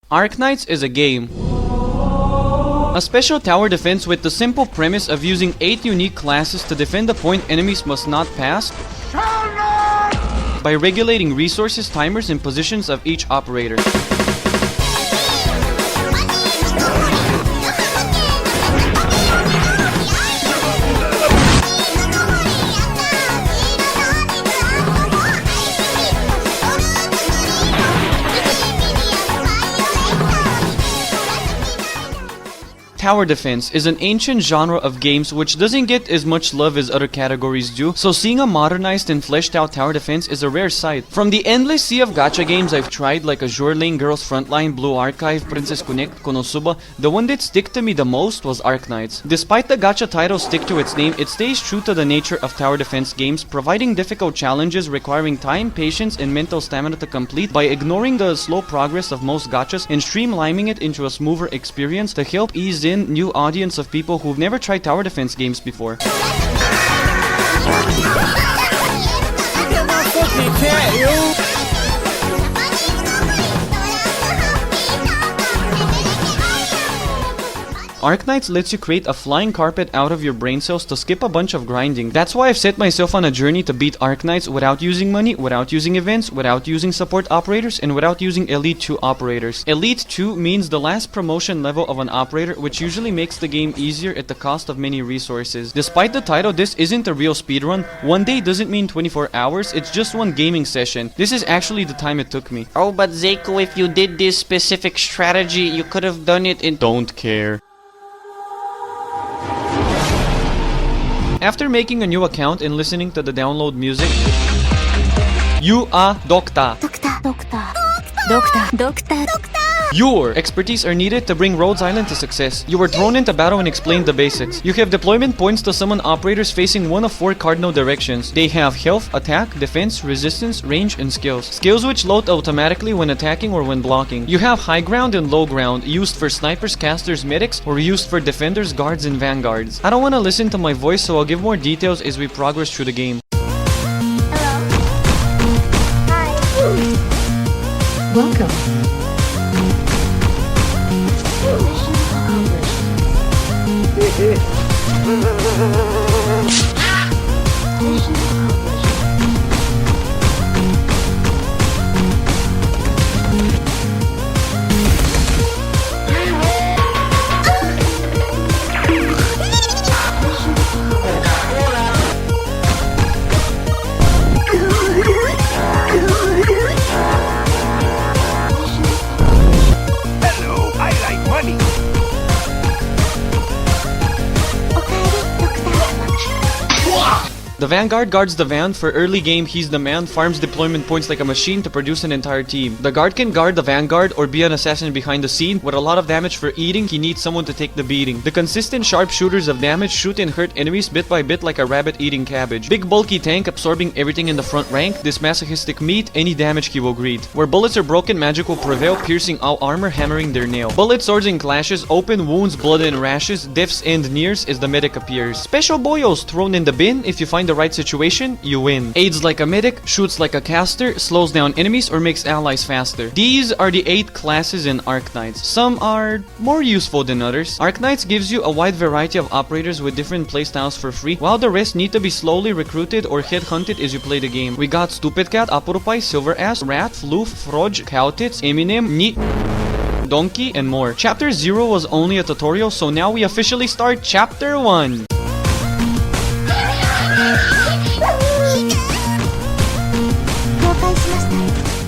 Arknights is a game. A special tower defense with the simple premise of using 8 unique classes to defend a point enemies must not pass by regulating resources, timers, and positions of each operator. Tower defense is an ancient genre of games which doesn't get as much love as other categories do, so seeing a modernized and fleshed out tower defense is a rare sight. From the endless sea of gacha games I've tried like Azure Lane, Girls Frontline, Blue Archive, Princess Connect, Konosuba, the one that stuck to me the most was Arknights. Despite the gacha title stick to its name, it stays true to the nature of tower defense games, providing difficult challenges requiring time, patience, and mental stamina to complete by ignoring the slow progress of most gachas and streamlining it into a smoother experience to help ease in new audience of people who've never tried tower defense games before. Arknights lets you create a flying carpet out of your brain cells to skip a bunch of grinding. That's why I've set myself on a journey to beat Arknights without using money, without using events, without using support operators, and without using Elite 2 operators. Elite 2 means the last promotion level of an operator, which usually makes the game easier at the cost of many resources. Despite the title, this isn't a real speedrun. One day doesn't mean 24 hours, it's just one gaming session. This is actually the time it took me. Oh, but Zeiko, if you did this specific strategy, you could have done it in— Don't care. After making a new account and listening to the download music, you are Doctor. Your expertise are needed to bring Rhodes Island to success. You were thrown into battle and explained the basics. You have deployment points to summon operators facing one of 4 cardinal directions. They have health, attack, defense, resistance, range, and skills. Skills which load automatically when attacking or when blocking. You have high ground and low ground, used for snipers, casters, medics, or used for defenders, guards, and vanguards. I don't want to listen to my voice, so I'll give more details as we progress through the game. Welcome. The Vanguard guards the van. For early game, he's the man, farms deployment points like a machine to produce an entire team. The guard can guard the Vanguard or be an assassin behind the scene. With a lot of damage for eating, he needs someone to take the beating. The consistent sharpshooters of damage shoot and hurt enemies bit by bit like a rabbit eating cabbage. Big bulky tank absorbing everything in the front rank. This masochistic meat, any damage he will greet. Where bullets are broken, magic will prevail, piercing all armor, hammering their nail. Bullet, swords, and clashes, open wounds, blood, and rashes, deaths, and nears as the medic appears. Special boyos thrown in the bin. If you find the right situation, you win. Aids like a medic, shoots like a caster, slows down enemies, or makes allies faster. These are the 8 classes in Arknights. Some are more useful than others. Arknights gives you a wide variety of operators with different playstyles for free, while the rest need to be slowly recruited or headhunted as you play the game. We got Stupid Cat, Apurupai, Silver Ass, Rat, Floof, Froj, Cowtits, Eminem, Donkey, and more. Chapter 0 was only a tutorial, so now we officially start Chapter 1.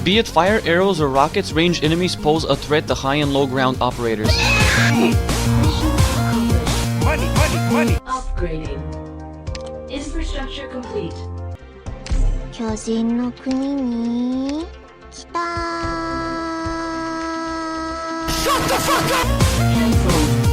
Be it fire, arrows, or rockets, ranged enemies pose a threat to high and low ground operators. Money. Upgrading. Infrastructure complete. 巨人の国に来た。 Shut the fuck up! Cancel.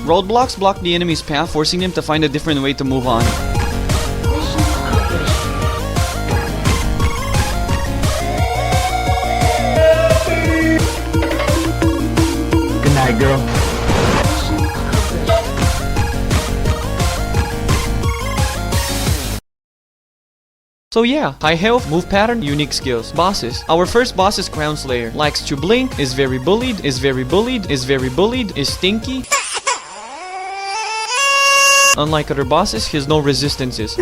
Roadblocks block the enemy's path, forcing them to find a different way to move on. Good night, girl. So yeah, high health, move pattern, unique skills. Bosses. Our first boss is Crown Slayer. Likes to blink, is very bullied, is very bullied, is very bullied, is stinky. Unlike other bosses, he has no resistances.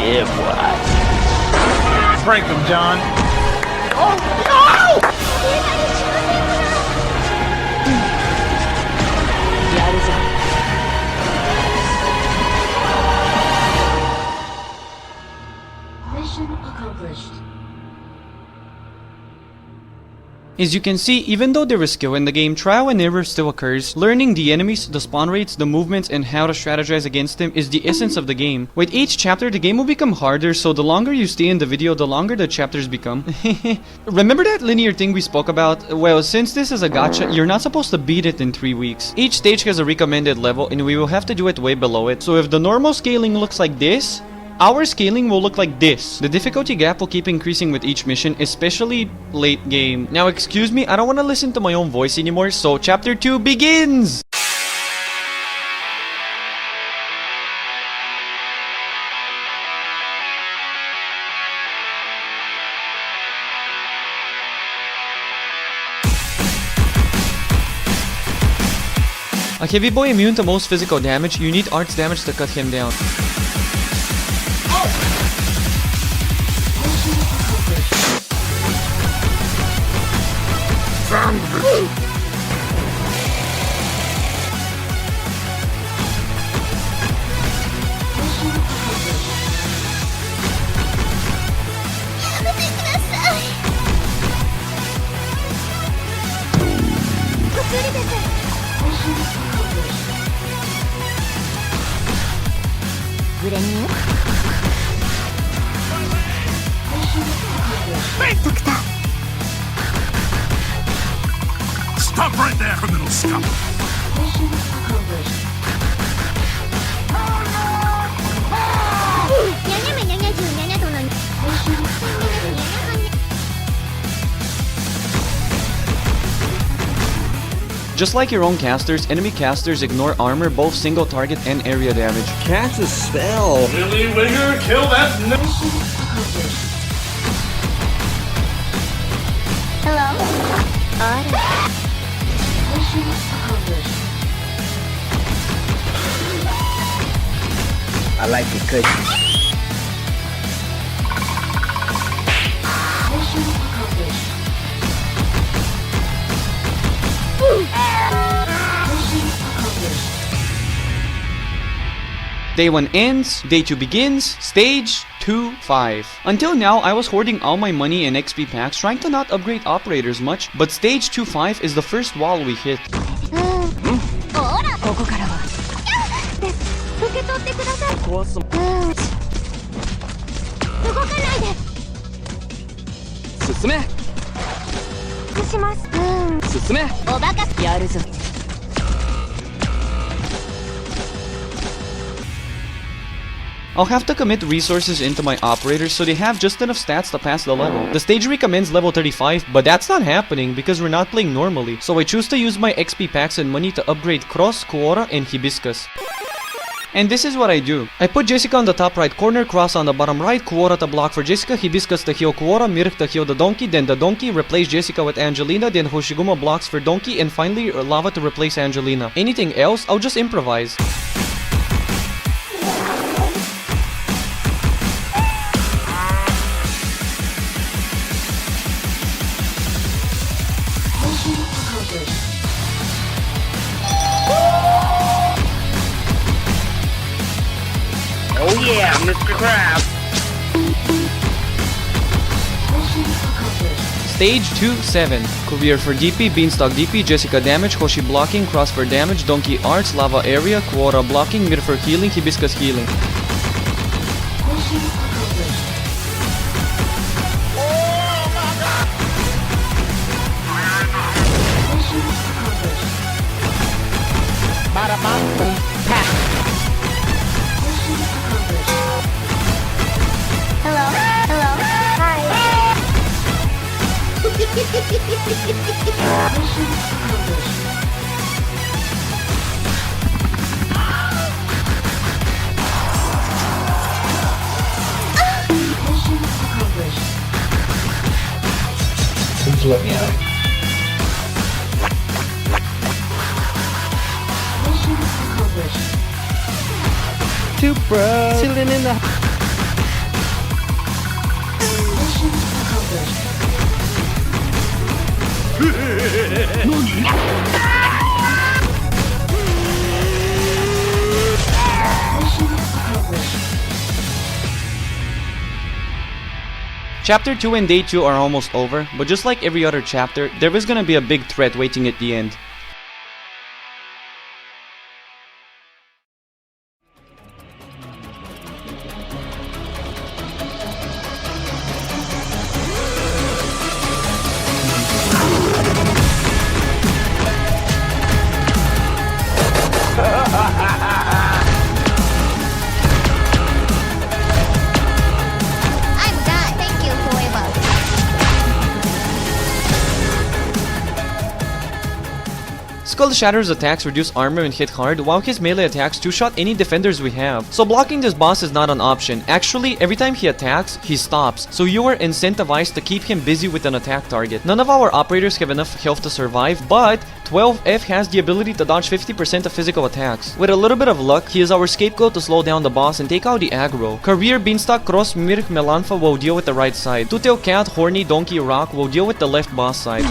Yeah, boy. Prank him, John. Mission accomplished. As you can see, even though there is skill in the game, trial and error still occurs. Learning the enemies, the spawn rates, the movements, and how to strategize against them is the essence of the game. With each chapter, the game will become harder, so the longer you stay in the video, the longer the chapters become. Remember that linear thing we spoke about? Well, since this is a gacha, you're not supposed to beat it in 3 weeks. Each stage has a recommended level, and we will have to do it way below it. So if the normal scaling looks like this, our scaling will look like this. The difficulty gap will keep increasing with each mission, especially late game. Now excuse me, I don't want to listen to my own voice anymore, so chapter 2 begins! A heavy boy immune to most physical damage, you need arts damage to cut him down. Stop right there, little scum! Just like your own casters, enemy casters ignore armor, both single target and area damage. Cast a spell. Willy Wigger, kill that I like the cushion. Day 1 ends, Day 2 begins, Stage 2-5. Until now, I was hoarding all my money in XP packs, trying to not upgrade operators much, but Stage 2-5 is the first wall we hit. 進めします。うん。進めおバカやるぞ。I'll have to commit resources into my operators so they have just enough stats to pass the level. The stage recommends level 35, but that's not happening because we're not playing normally. So I choose to use my XP packs and money to upgrade Cross, Quora, and Hibiscus. And this is what I do. I put Jessica on the top right corner, Cross on the bottom right, Quora to block for Jessica, Hibiscus to heal Quora, Mirk to heal the donkey, then the donkey, replace Jessica with Angelina, then Hoshiguma blocks for donkey, and finally Lava to replace Angelina. Anything else, I'll just improvise. Oh yeah, Mr. Crab. Stage 2-7. Career for DP, Beanstalk DP, Jessica damage, Hoshi blocking, Cross for damage, Donkey arts, Lava area, Quora blocking, Mir for healing, Hibiscus healing. Bada bang boom pat. Hello. Hello. Hi. Please let me out. Two bros chilling in the. Chapter 2 and Day 2 are almost over, but just like every other chapter, there is gonna be a big threat waiting at the end. I'm done. Thank you forever. Skull Shatter's attacks reduce armor and hit hard, while his melee attacks two-shot any defenders we have. So blocking this boss is not an option. Actually, every time he attacks, he stops, so you are incentivized to keep him busy with an attack target. None of our operators have enough health to survive, but 12F has the ability to dodge 50% of physical attacks. With a little bit of luck, he is our scapegoat to slow down the boss and take out the aggro. Career, Beanstalk, Cross, Mirk, Melanfa will deal with the right side. Two-Tail Cat, Horny, Donkey, Rock will deal with the left boss side.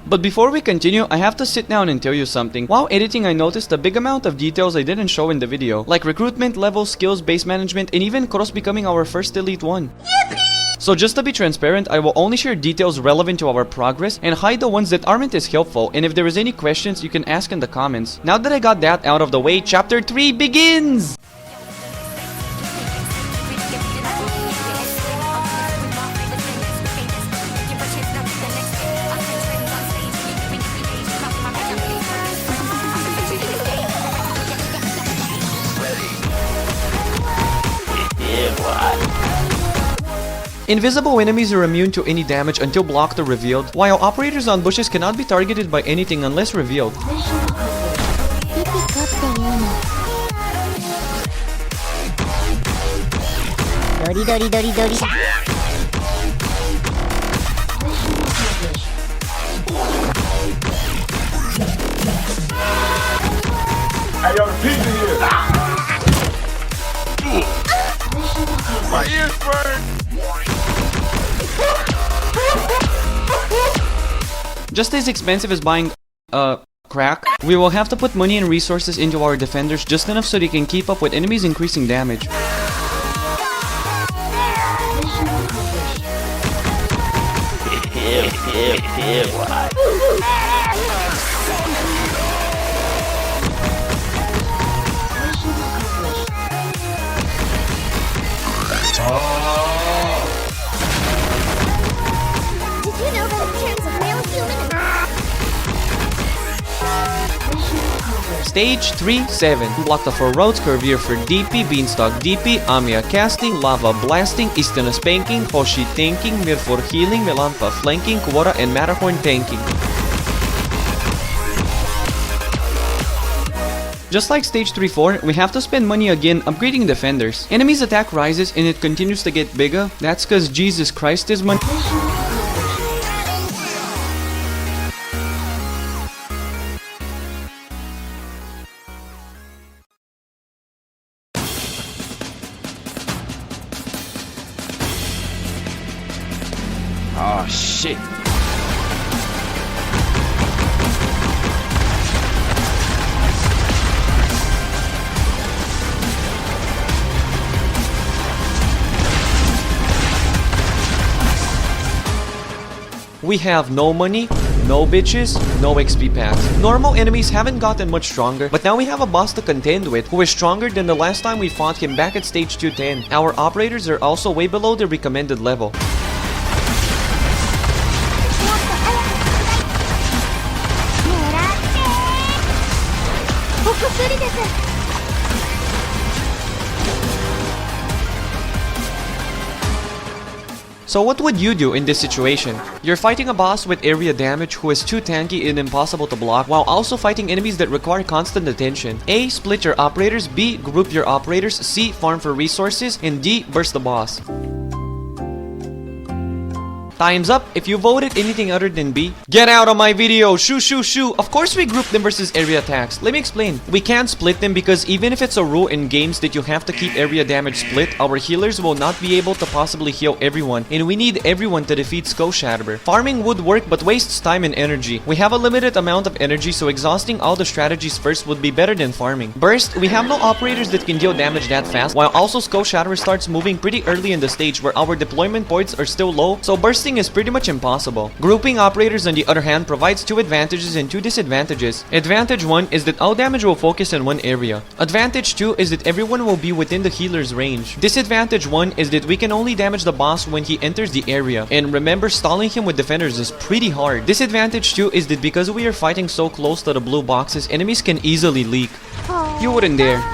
But before we continue, I have to sit down and tell you something. While editing, I noticed a big amount of details I didn't show in the video, like recruitment, levels, skills, base management, and even Cross becoming our first Elite 1. So just to be transparent, I will only share details relevant to our progress and hide the ones that aren't as helpful, and if there is any questions, you can ask in the comments. Now that I got that out of the way, Chapter 3 begins! Invisible enemies are immune to any damage until blocked or revealed, while operators on bushes cannot be targeted by anything unless revealed. Hey, yo, the pizza here. My ears burn. Just as expensive as buying, crack, we will have to put money and resources into our defenders just enough so they can keep up with enemies increasing damage. Yeah, boy. Did you know that in terms of real human Stage 3-7. Block the 4 roads, Curvier for DP, Beanstalk DP, Amiya casting, Lava blasting, Eastern spanking, Hoshi tanking, Mir for healing, Melanfa flanking, Quora and Matterhorn tanking. Just like stage 3-4, we have to spend money again upgrading defenders. Enemies' attack rises and it continues to get bigger. That's cause Jesus Christ is money. Oh, shit. We have no money, no bitches, no XP packs. Normal enemies haven't gotten much stronger, but now we have a boss to contend with who is stronger than the last time we fought him back at stage 210. Our operators are also way below the recommended level. So what would you do in this situation? You're fighting a boss with area damage who is too tanky and impossible to block, while also fighting enemies that require constant attention. A. Split your operators, B. Group your operators, C. Farm for resources, and D. Burst the boss. Time's up. If you voted anything other than B, get out of my video. Shoo, shoo, shoo. Of course we group them versus area attacks. Let me explain. We can't split them because even if it's a rule in games that you have to keep area damage split, our healers will not be able to possibly heal everyone, and we need everyone to defeat Skull Shatterer. Farming would work but wastes time and energy. We have a limited amount of energy, so exhausting all the strategies first would be better than farming. Burst, we have no operators that can deal damage that fast, while also Skull Shatterer starts moving pretty early in the stage where our deployment points are still low, so bursting is pretty much impossible. Grouping operators on the other hand provides 2 advantages and 2 disadvantages. Advantage 1 is that all damage will focus in one area. Advantage 2 is that everyone will be within the healer's range. Disadvantage 1 is that we can only damage the boss when he enters the area, and remember, stalling him with defenders is pretty hard. Disadvantage 2 is that because we are fighting so close to the blue boxes, enemies can easily leak. You wouldn't dare.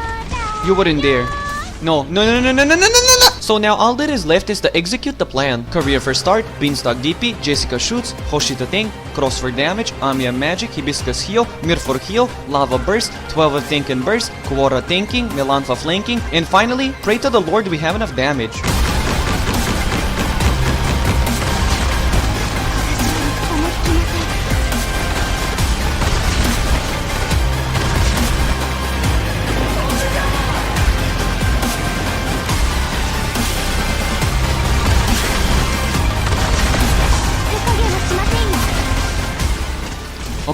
You wouldn't dare. No, no, no, no, no, no, no, no, no, no. So now all that is left is to execute the plan. Career for start, Beanstalk DP, Jessica shoots, Hoshi to tank, Cross for damage, Amiya magic, Hibiscus heal, Mir for heal, Lava burst, 12 of tank and burst, Quora tanking, Melanfa flanking, and finally, pray to the Lord we have enough damage.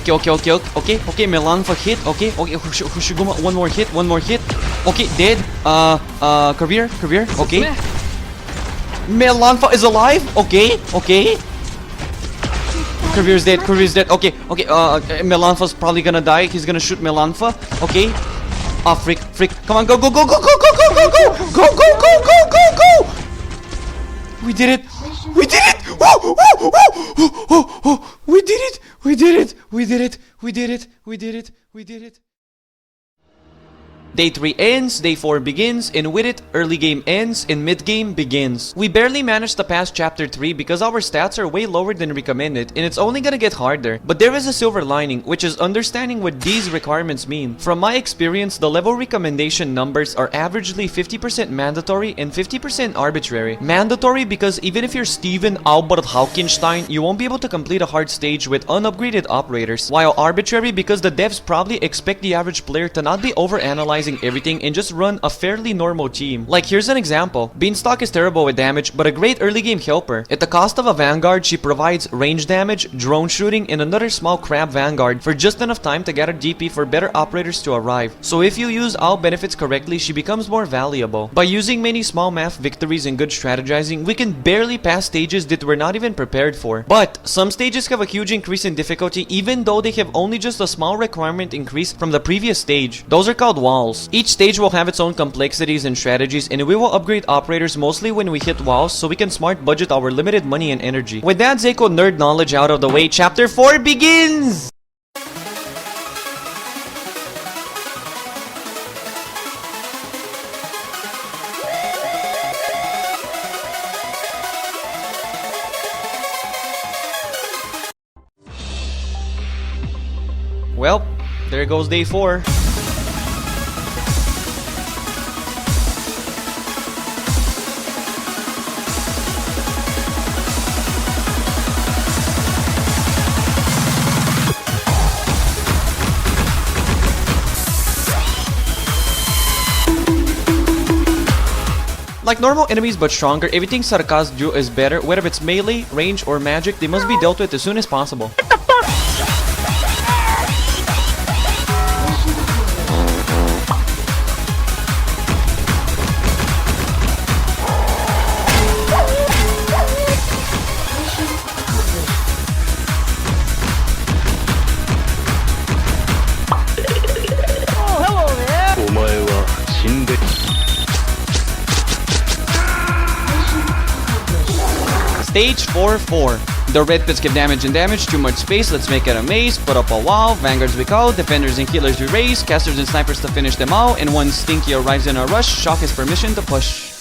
Okay, Melanfa hit, okay, Hoshiguma, one more hit, okay, dead, career, okay. Melanfa is alive, okay. Career's dead, okay, Melanfa's probably gonna die, he's gonna shoot Melanfa, okay. Ah, freak, come on, go. We did it! We did it! We did it! Day 3 ends, Day 4 begins, and with it, early game ends and mid game begins. We barely managed to pass chapter 3 because our stats are way lower than recommended, and it's only gonna get harder. But there is a silver lining, which is understanding what these requirements mean. From my experience, the level recommendation numbers are averagely 50% mandatory and 50% arbitrary. Mandatory because even if you're Steven Albert Haukenstein, you won't be able to complete a hard stage with unupgraded operators. While arbitrary because the devs probably expect the average player to not be overanalyzing minimizing everything and just run a fairly normal team. Like, here's an example. Beanstalk is terrible with damage, but a great early game helper. At the cost of a Vanguard, she provides range damage, drone shooting, and another small crab Vanguard for just enough time to gather DP for better operators to arrive. So if you use all benefits correctly, she becomes more valuable. By using many small math victories and good strategizing, we can barely pass stages that we're not even prepared for. But some stages have a huge increase in difficulty even though they have only just a small requirement increase from the previous stage. Those are called walls. Each stage will have its own complexities and strategies, and we will upgrade operators mostly when we hit walls so we can smart budget our limited money and energy. With that Zeko nerd knowledge out of the way, chapter 4 begins! Well, there goes day 4. Like normal enemies but stronger, everything Sarkaz do is better. Whether it's melee, range, or magic, they must be dealt with as soon as possible. Stage 4-4. The red pits give damage and damage, too much space, let's make it a maze, put up a wall, vanguards we call, defenders and healers we raise, casters and snipers to finish them all, and once Stinky arrives in a rush, Shock has permission to push.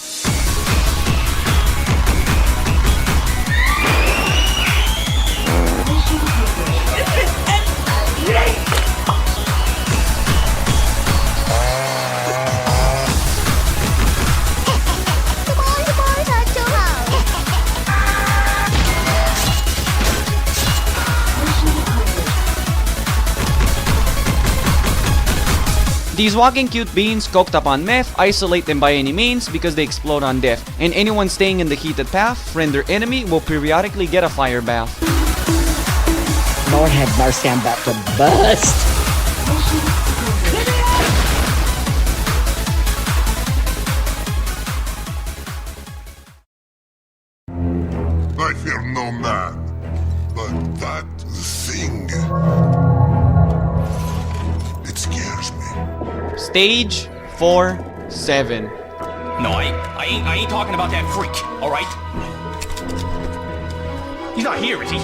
These walking cute beans, coked up on meth, isolate them by any means because they explode on death. And anyone staying in the heated path, friend or enemy, will periodically get a fire bath. Lord have mercy, I'm about to bust. I fear no man, but that thing. It scares me. Stage 4-7. No, I ain't talking about that freak, alright? He's not here, is he?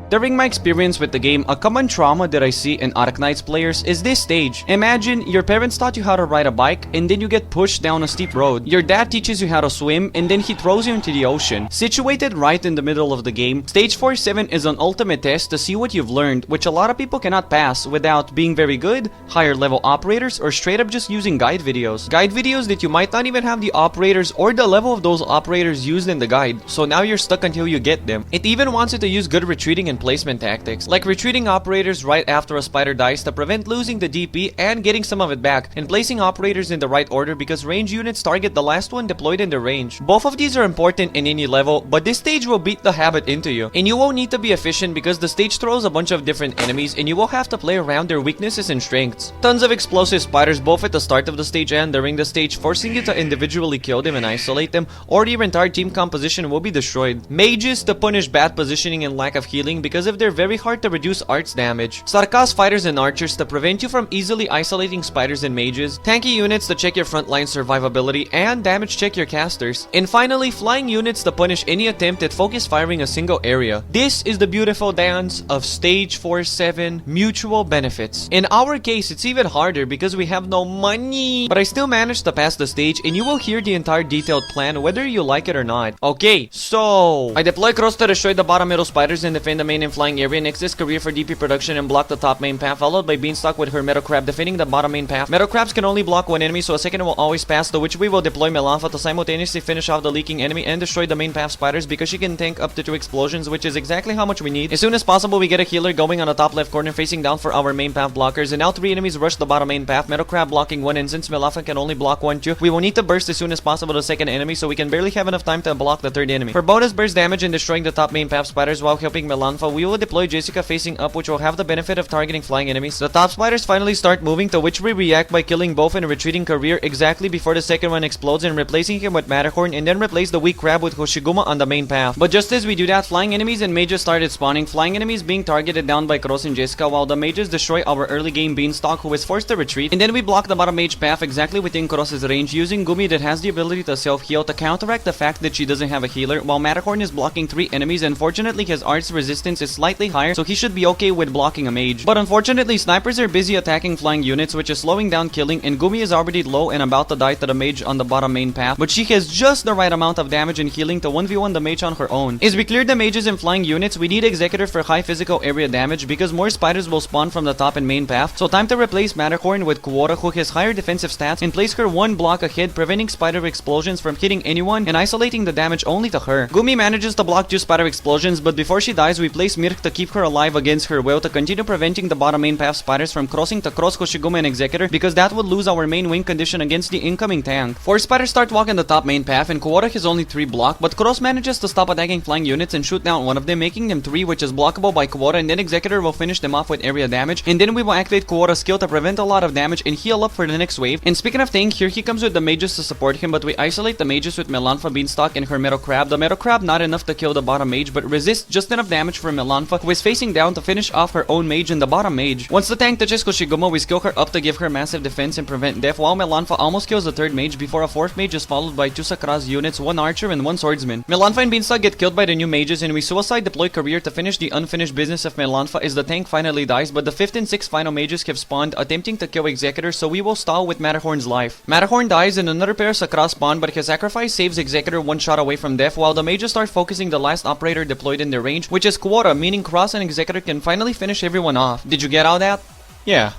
During my experience with the game, a common trauma that I see in Arknights players is this stage. Imagine your parents taught you how to ride a bike and then you get pushed down a steep road. Your dad teaches you how to swim and then he throws you into the ocean. Situated right in the middle of the game, Stage 4-7 is an ultimate test to see what you've learned, which a lot of people cannot pass without being very good, higher level operators, or straight up just using guide videos. Guide videos that you might not even have the operators or the level of those operators used in the guide, so now you're stuck until you get them. It even wants you to use good retreating and placement tactics, like retreating operators right after a spider dies to prevent losing the DP and getting some of it back, and placing operators in the right order because range units target the last one deployed in their range. Both of these are important in any level, but this stage will beat the habit into you, and you won't need to be efficient because the stage throws a bunch of different enemies and you will have to play around their weaknesses and strengths. Tons of explosive spiders both at the start of the stage and during the stage, forcing you to individually kill them and isolate them, or your entire team composition will be destroyed. Mages to punish bad positioning and lack of healing because of their very hard to reduce arts damage. Sarkaz fighters and archers to prevent you from easily isolating spiders and mages. Tanky units to check your frontline survivability and damage check your casters. And finally, flying units to punish any attempt at focus firing a single area. This is the beautiful dance of Stage 4-7 mutual benefits. In our case, it's even harder because we have no money. But I still managed to pass the stage and you will hear the entire detailed plan whether you like it or not. Okay, so I deploy cross to destroy the bottom middle spiders and defend the main lane and flying area. Next is Career for DP production and block the top main path, followed by Beanstalk with her Meadow Crab defending the bottom main path. Meadow Crabs can only block one enemy, so a second will always pass, the which we will deploy Melanfa to simultaneously finish off the leaking enemy and destroy the main path spiders because she can tank up to 2 explosions, which is exactly how much we need. As soon as possible, we get a healer going on the top left corner facing down for our main path blockers, and now 3 enemies rush the bottom main path. Meadow Crab blocking 1, and since Melanfa can only block 1 too, we will need to burst as soon as possible the second enemy, so we can barely have enough time to block the third enemy. For bonus burst damage and destroying the top main path spiders while helping Melanfa, we will deploy Jessica facing up, which will have the benefit of targeting flying enemies. The top spiders finally start moving, to which we react by killing both and retreating Career exactly before the second one explodes and replacing him with Matterhorn, and then replace the weak crab with Hoshiguma on the main path. But just as we do that, flying enemies and mages started spawning, flying enemies being targeted down by Cross and Jessica, while the mages destroy our early game Beanstalk, who is forced to retreat, and then we block the bottom mage path exactly within Cross's range using Gumi that has the ability to self-heal to counteract the fact that she doesn't have a healer, while Matterhorn is blocking 3 enemies, and fortunately his art's resistance is slightly higher, so he should be okay with blocking a mage. But unfortunately, snipers are busy attacking flying units, which is slowing down killing, and Gumi is already low and about to die to the mage on the bottom main path, but she has just the right amount of damage and healing to 1v1 the mage on her own. As we clear the mages and flying units, we need Executor for high physical area damage because more spiders will spawn from the top and main path, so time to replace Matterhorn with Quora, who has higher defensive stats, and place her 1 block ahead, preventing spider explosions from hitting anyone and isolating the damage only to her. Gumi manages to block 2 spider explosions, but before she dies, we place Mirk to keep her alive against her will to continue preventing the bottom main path spiders from crossing to cross Hoshiguma and Executor, because that would lose our main win condition against the incoming tank. 4 spiders start walking the top main path, and Quora has only 3 block, but Cross manages to stop attacking flying units and shoot down one of them, making them 3, which is blockable by Quora, and then Executor will finish them off with area damage, and then we will activate Quora's skill to prevent a lot of damage and heal up for the next wave. And speaking of tank, here he comes with the mages to support him, but we isolate the mages with Melanfa, Beanstalk, and her Meadow Crab. The Meadow Crab not enough to kill the bottom mage, but resists just enough damage for Melanfa, who is facing down to finish off her own mage and the bottom mage. Once the tank touches Hoshiguma, we skill her up to give her massive defense and prevent death, while Melanfa almost kills the third mage before a 4th mage is followed by 2 Sakura's units, 1 archer, and 1 swordsman. Melanfa and Beanstalk get killed by the new mages, and we suicide deploy Career to finish the unfinished business of Melanfa as the tank finally dies, but the 5th and 6th final mages have spawned, attempting to kill Executor, so we will stall with Matterhorn's life. Matterhorn dies and another pair of Sakura spawn, but his sacrifice saves Executor 1 shot away from death, while the mages start focusing the last operator deployed in their range, which is Quora, meaning Cross and Executor can finally finish everyone off. Did you get all that? Yeah.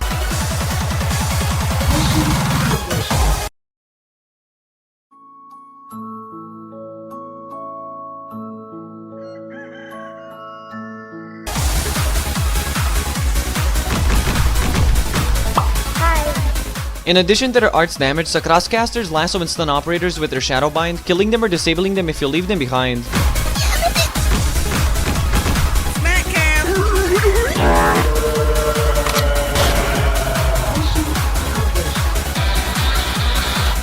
In addition to their art's damage, Sakura's casters lasso and stun operators with their Shadow Bind, killing them or disabling them if you leave them behind.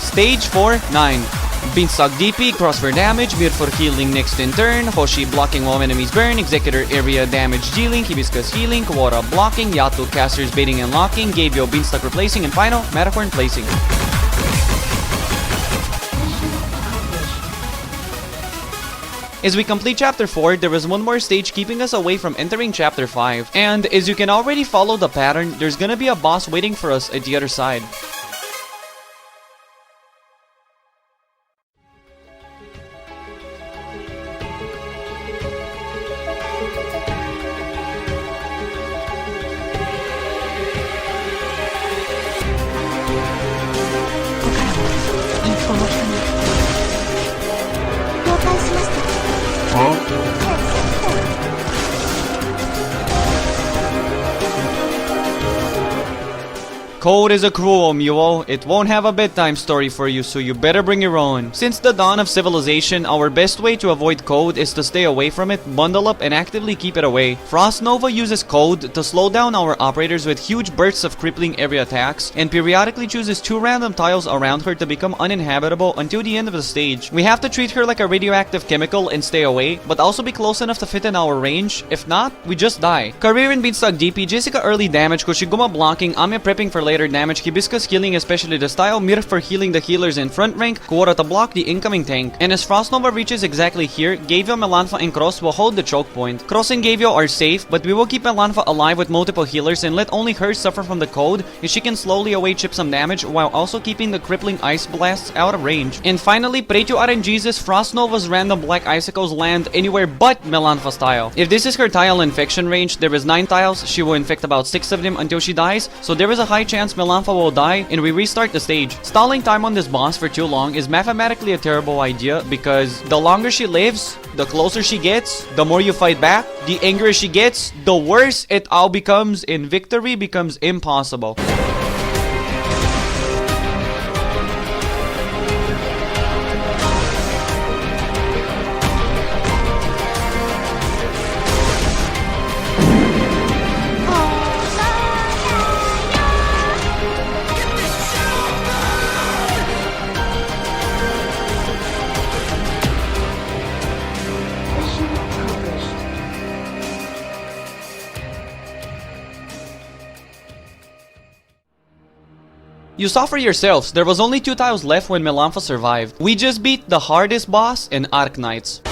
Stage 4, 9. Beanstalk DP, Cross for damage, Mir for healing next in turn, Hoshi blocking while enemies burn, Executor area damage dealing, Hibiscus healing, Quora blocking, Yato casters baiting and locking, Gabio Beanstalk replacing, and final, Matterhorn placing. As we complete Chapter 4, there is one more stage keeping us away from entering Chapter 5, and as you can already follow the pattern, there's gonna be a boss waiting for us at the other side. Code is a cruel mule. It won't have a bedtime story for you, so you better bring your own. Since the dawn of civilization, our best way to avoid code is to stay away from it, bundle up, and actively keep it away. Frostnova uses code to slow down our operators with huge bursts of crippling area attacks, and periodically chooses 2 random tiles around her to become uninhabitable until the end of the stage. We have to treat her like a radioactive chemical and stay away, but also be close enough to fit in our range. If not, we just die. Career and Beanstalk DP, Jessica early damage, Hoshiguma blocking, Ame prepping for later damage, Hibiscus healing especially the style, Mir for healing the healers in front rank, Quora to block the incoming tank. And as Frostnova reaches exactly here, Gavio, Melanfa, and Cross will hold the choke point. Cross and Gavio are safe, but we will keep Melanfa alive with multiple healers and let only her suffer from the code, as she can slowly away chip some damage while also keeping the crippling ice blasts out of range. And finally, pray to RNG's Frostnova's random black icicles land anywhere but Melanfa's tile. If this is her tile infection range, there is 9 tiles, she will infect about 6 of them until she dies, so there is a high chance Melanfa will die and we restart the stage. Stalling time on this boss for too long is mathematically a terrible idea because the longer she lives, the closer she gets, the more you fight back, the angrier she gets, the worse it all becomes, and victory becomes impossible. You saw for yourselves, there was only 2 tiles left when Melanfa survived. We just beat the hardest boss in Arknights.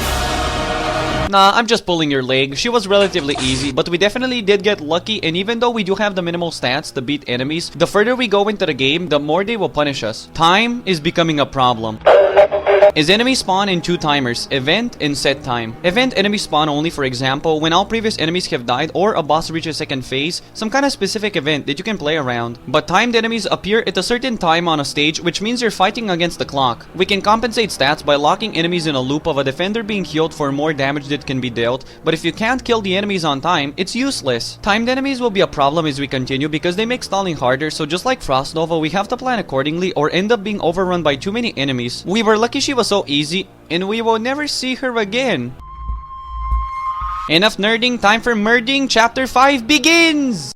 Nah, I'm just pulling your leg. She was relatively easy, but we definitely did get lucky, and even though we do have the minimal stats to beat enemies, the further we go into the game, the more they will punish us. Time is becoming a problem. Is enemy spawn in 2 timers, event and set time. Event enemy spawn only, for example, when all previous enemies have died or a boss reaches second phase, some kind of specific event that you can play around. But timed enemies appear at a certain time on a stage, which means you're fighting against the clock. We can compensate stats by locking enemies in a loop of a defender being healed for more damage that can be dealt, but if you can't kill the enemies on time, it's useless. Timed enemies will be a problem as we continue because they make stalling harder, so just like Frostnova, we have to plan accordingly or end up being overrun by too many enemies. We were lucky she was so easy, and we will never see her again. Enough nerding, time for murding. Chapter 5 begins!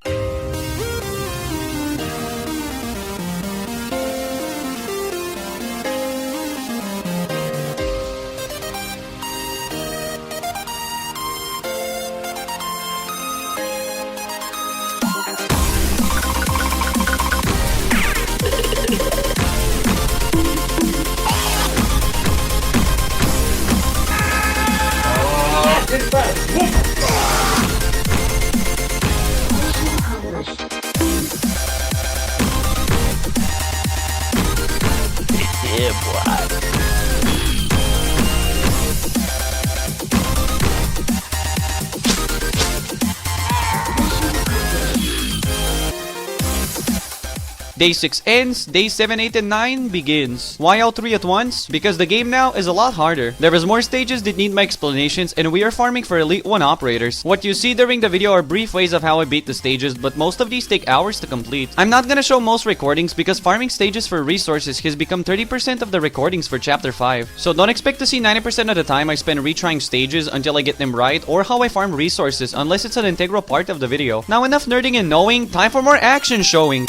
Day 6 ends, day 7, 8, and 9 begins. Why all 3 at once? Because the game now is a lot harder. There is more stages that need my explanations, and we are farming for Elite 1 operators. What you see during the video are brief ways of how I beat the stages, but most of these take hours to complete. I'm not gonna show most recordings because farming stages for resources has become 30% of the recordings for Chapter 5. So don't expect to see 90% of the time I spend retrying stages until I get them right, or how I farm resources unless it's an integral part of the video. Now enough nerding and knowing, time for more action showing.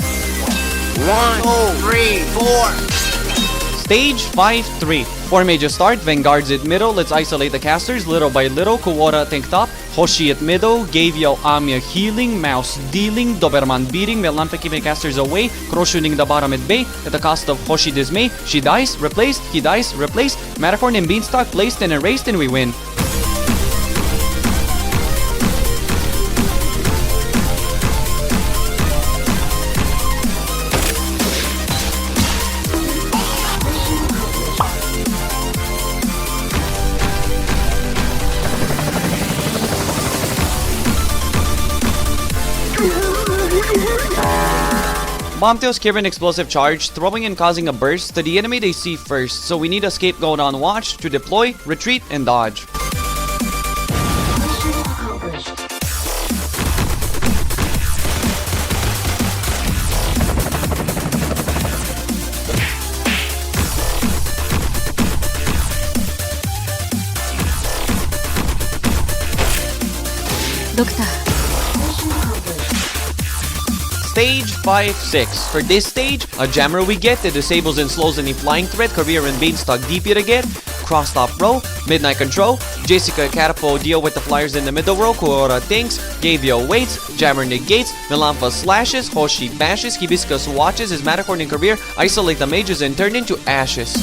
1, 2, 3, 4. Stage 5-3. 4 mages start, Vanguards at middle, let's isolate the casters little by little, Kuwara tank top, Hoshi at middle, Gavio Amia healing, Mouse dealing, Doberman beating, Melanfa keeping casters away, Crow shooting the bottom at bay, at the cost of Hoshi dismay, she dies, replaced, he dies, replaced, Metaphor and Beanstalk placed and erased and we win. Bombtails carry an explosive charge, throwing and causing a burst to the enemy they see first, so we need a scapegoat on watch to deploy, retreat, and dodge. Stage 5-6. For this stage, a jammer we get that disables and slows any flying threat, Career and Beanstalk DP to get, cross top row, midnight control, Jessica Catapult deal with the flyers in the middle row, Kuora tanks, Gavio waits, Jammer negates, Melampa slashes, Hoshi bashes, Hibiscus watches his Matacorn in career, isolate the mages and turn into ashes.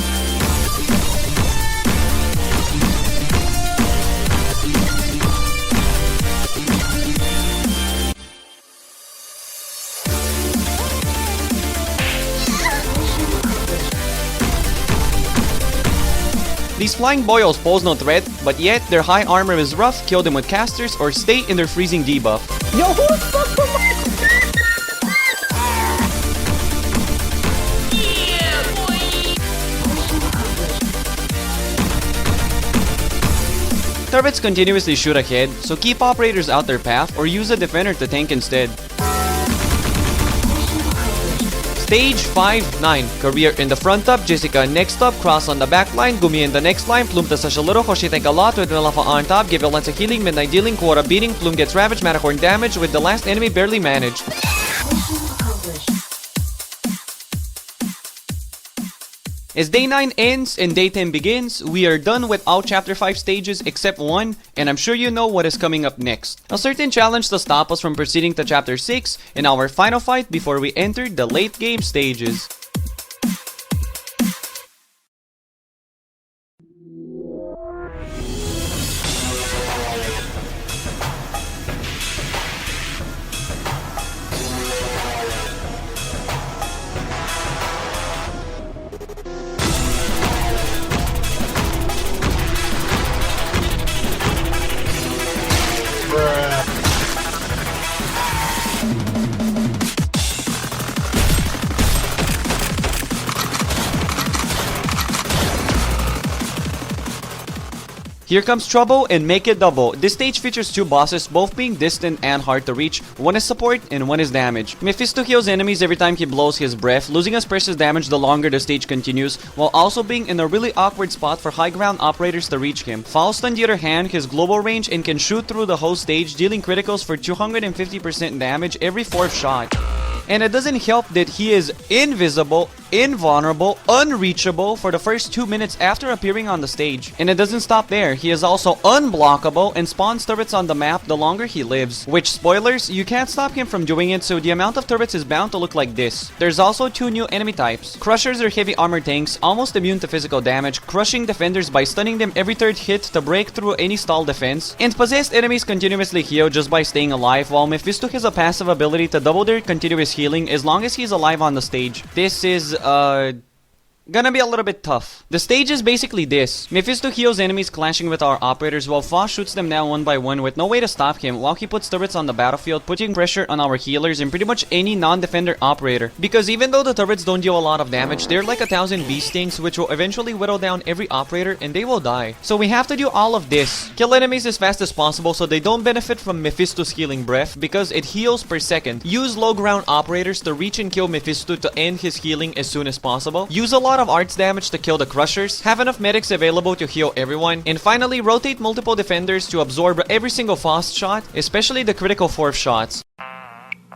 These flying boils pose no threat, but yet their high armor is rough, kill them with casters, or stay in their freezing debuff. Yo, who the fuck from my... Turrets continuously shoot ahead, so keep operators out their path or use a defender to tank instead. Stage 5-9. Career in the front up, Jessica next up, cross on the back line, Gumi in the next line, Plume to Sashaluro, Hoshi tank a lot with Melafa on top, give Lance a healing, Midnight dealing, Quora beating, Plume gets ravaged, Matacorn damage with the last enemy barely managed. As day 9 ends and day 10 begins, we are done with all chapter 5 stages except one, and I'm sure you know what is coming up next. A certain challenge to stop us from proceeding to chapter 6 in our final fight before we enter the late game stages. Here comes trouble and make it double. This stage features two bosses, both being distant and hard to reach. One is support and one is damage. Mephisto heals enemies every time he blows his breath, losing his precious damage the longer the stage continues, while also being in a really awkward spot for high ground operators to reach him. Faust on the other hand has global range and can shoot through the whole stage, dealing criticals for 250% damage every 4th shot. And it doesn't help that he is invisible, invulnerable, unreachable for the first 2 minutes after appearing on the stage. And it doesn't stop there, he is also unblockable and spawns turrets on the map the longer he lives. Which, spoilers, you can't stop him from doing it, so the amount of turrets is bound to look like this. There's also two new enemy types. Crushers are heavy armor tanks, almost immune to physical damage, crushing defenders by stunning them every 3rd hit to break through any stall defense. And possessed enemies continuously heal just by staying alive, while Mephisto has a passive ability to double their continuous healing as long as he's alive on the stage. This is, gonna be a little bit tough. The stage is basically this. Mephisto heals enemies clashing with our operators while Faust shoots them down one by one with no way to stop him while he puts turrets on the battlefield, putting pressure on our healers and pretty much any non-defender operator. Because even though the turrets don't deal a lot of damage, they're like 1,000 bee stings which will eventually whittle down every operator and they will die. So we have to do all of this. Kill enemies as fast as possible so they don't benefit from Mephisto's healing breath because it heals per second. Use low ground operators to reach and kill Mephisto to end his healing as soon as possible. Use a lot of arts damage to kill the crushers, have enough medics available to heal everyone, and finally rotate multiple defenders to absorb every single Faust shot, especially the critical 4th shots.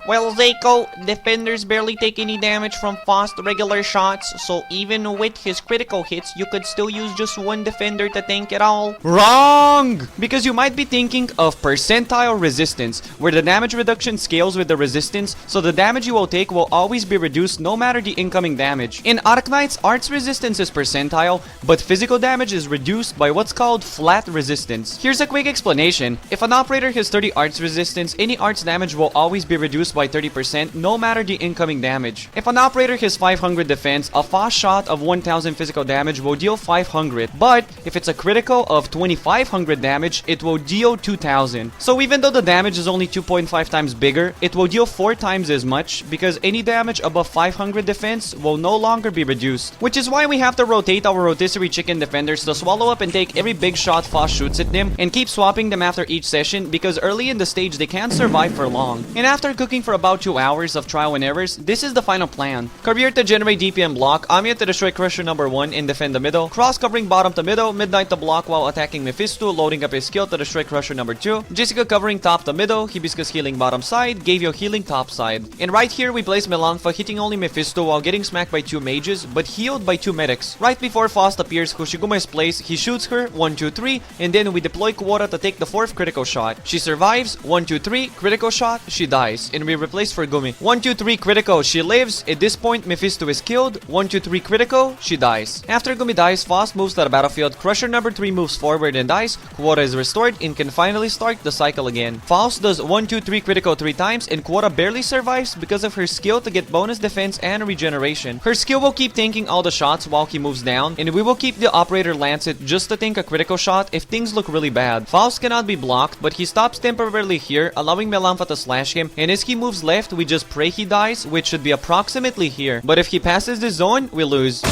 Well, Zako, defenders barely take any damage from Faust regular shots, so even with his critical hits, you could still use just one defender to tank it all. Wrong! Because you might be thinking of percentile resistance, where the damage reduction scales with the resistance, so the damage you will take will always be reduced no matter the incoming damage. In Arknights, arts resistance is percentile, but physical damage is reduced by what's called flat resistance. Here's a quick explanation. If an operator has 30 arts resistance, any arts damage will always be reduced by 30% no matter the incoming damage. If an operator has 500 defense, a fast shot of 1000 physical damage will deal 500, but if it's a critical of 2500 damage, it will deal 2000. So even though the damage is only 2.5 times bigger, it will deal 4 times as much because any damage above 500 defense will no longer be reduced. Which is why we have to rotate our rotisserie chicken defenders to swallow up and take every big shot Faust shoots at them and keep swapping them after each session because early in the stage they can't survive for long. And after cooking for about 2 hours of trial and errors, this is the final plan. Career to generate DP and block, Amiya to destroy Crusher number 1 and defend the middle, cross covering bottom to middle, Midnight to block while attacking Mephisto, loading up his skill to destroy Crusher number 2, Jessica covering top to middle, Hibiscus healing bottom side, Gavio healing top side. And right here we place Melanfa hitting only Mephisto while getting smacked by 2 mages, but healed by 2 medics. Right before Faust appears, Kushiguma is placed, he shoots her, 1, 2, 3, and then we deploy Kuwara to take the 4th critical shot. She survives, 1, 2, 3, critical shot, she dies, and we replace for Gumi. 1, 2, 3, critical, she lives. At this point, Mephisto is killed, 1, 2, 3, critical, she dies. After Gumi dies, Faust moves to the battlefield, Crusher number 3 moves forward and dies, Kuwara is restored and can finally start the cycle again. Faust does 1, 2, 3 critical 3 times, and Kuwara barely survives because of her skill to get bonus defense and regeneration. Her skill will keep tanking all the shots while he moves down, and we will keep the operator Lancet just to tank a critical shot if things look really bad. Faust cannot be blocked, but he stops temporarily here, allowing Melanfa to slash him, and as he moves left, we just pray he dies, which should be approximately here. But if he passes the zone, we lose.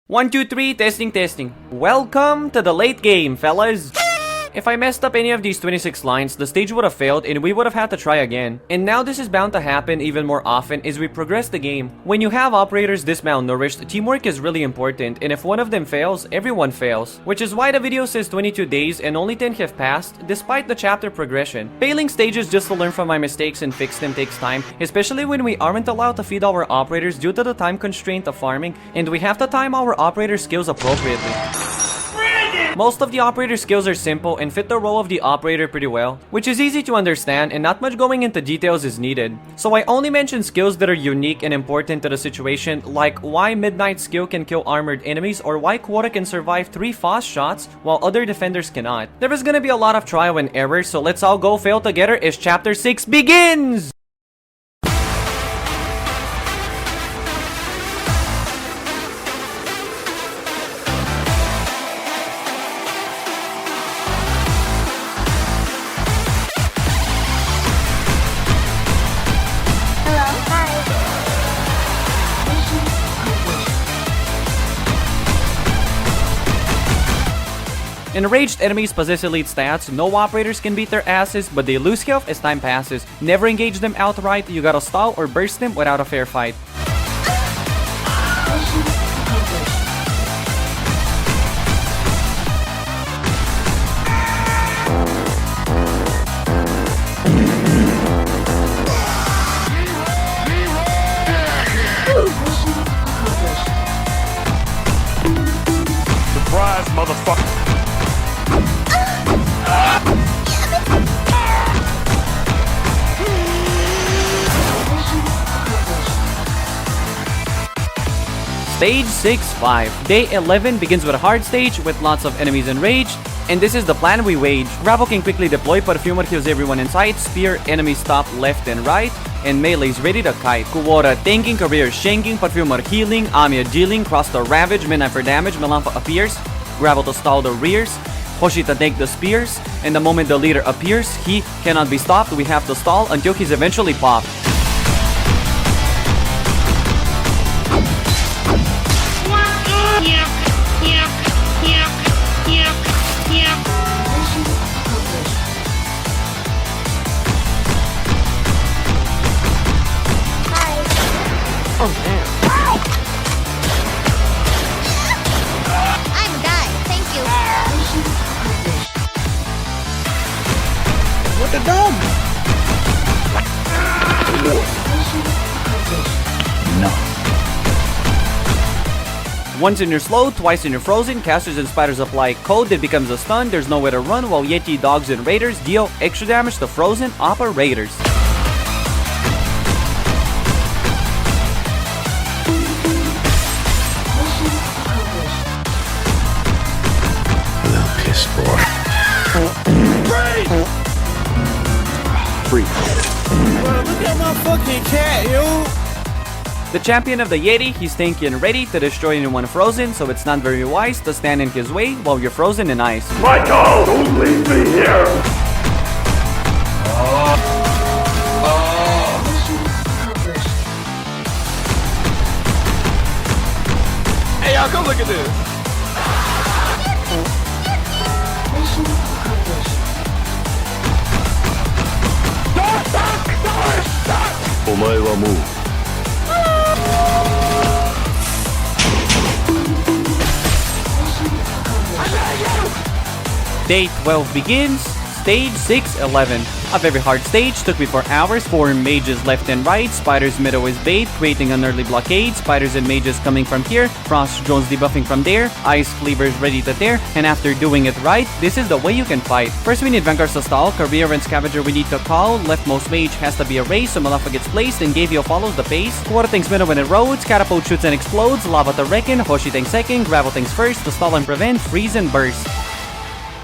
One, two, three, testing. Welcome to the late game, fellas. If I messed up any of these 26 lines, the stage would have failed and we would have had to try again. And now this is bound to happen even more often as we progress the game. When you have operators this malnourished, teamwork is really important, and if one of them fails, everyone fails. Which is why the video says 22 days and only 10 have passed, despite the chapter progression. Failing stages just to learn from my mistakes and fix them takes time, especially when we aren't allowed to feed our operators due to the time constraint of farming, and we have to time our operator skills appropriately. Most of the operator skills are simple and fit the role of the operator pretty well, which is easy to understand and not much going into details is needed. So I only mention skills that are unique and important to the situation, like why Midnight's skill can kill armored enemies or why Kuwara can survive 3 fast shots while other defenders cannot. There is gonna be a lot of trial and error, so let's all go fail together as chapter 6 begins! Enraged enemies possess elite stats, no operators can beat their asses, but they lose health as time passes. Never engage them outright, you gotta stall or burst them without a fair fight. Surprise, motherfucker! Stage 6-5. Day 11 begins with a hard stage with lots of enemies enraged, and this is the plan we wage. Bravo can quickly deploy, Perfumer kills everyone in sight, Spear, enemy stop left and right, and Melee's ready to kite. Kuwara tanking, Career shanking, Perfumer healing, Amiya dealing, cross to ravage, Midnight for damage, Melanfa appears, Gravel to stall the rears, Hoshi to take the spears, and the moment the leader appears, he cannot be stopped, we have to stall until he's eventually popped. I'm done, thank you. What the dog? No. Once in your slow, twice in your frozen, casters and spiders apply code that becomes a stun, there's nowhere to run, while Yeti dogs and raiders deal extra damage to frozen operators. Little piss boy. free. Look at my fucking cat, yo. The champion of the Yeti, he's tanky and ready to destroy anyone frozen, so it's not very wise to stand in his way while you're frozen in ice. Michael, don't leave me here. Hey, y'all, come look at this. Day 12 begins. Stage 6, 11. A very hard stage, took me 4 hours, 4 mages left and right, spiders middle is bait, creating an early blockade, spiders and mages coming from here, frost drones debuffing from there, ice cleavers ready to tear, and after doing it right, this is the way you can fight. First we need Vanguards to stall, career and scavenger we need to call, leftmost mage has to be erased so Malafa gets placed and Gavio follows the pace, Quarter tanks middle when it roads, catapult shoots and explodes, lava to reckon, Hoshi tanks second, gravel tanks first, to stall and prevent, freeze and burst.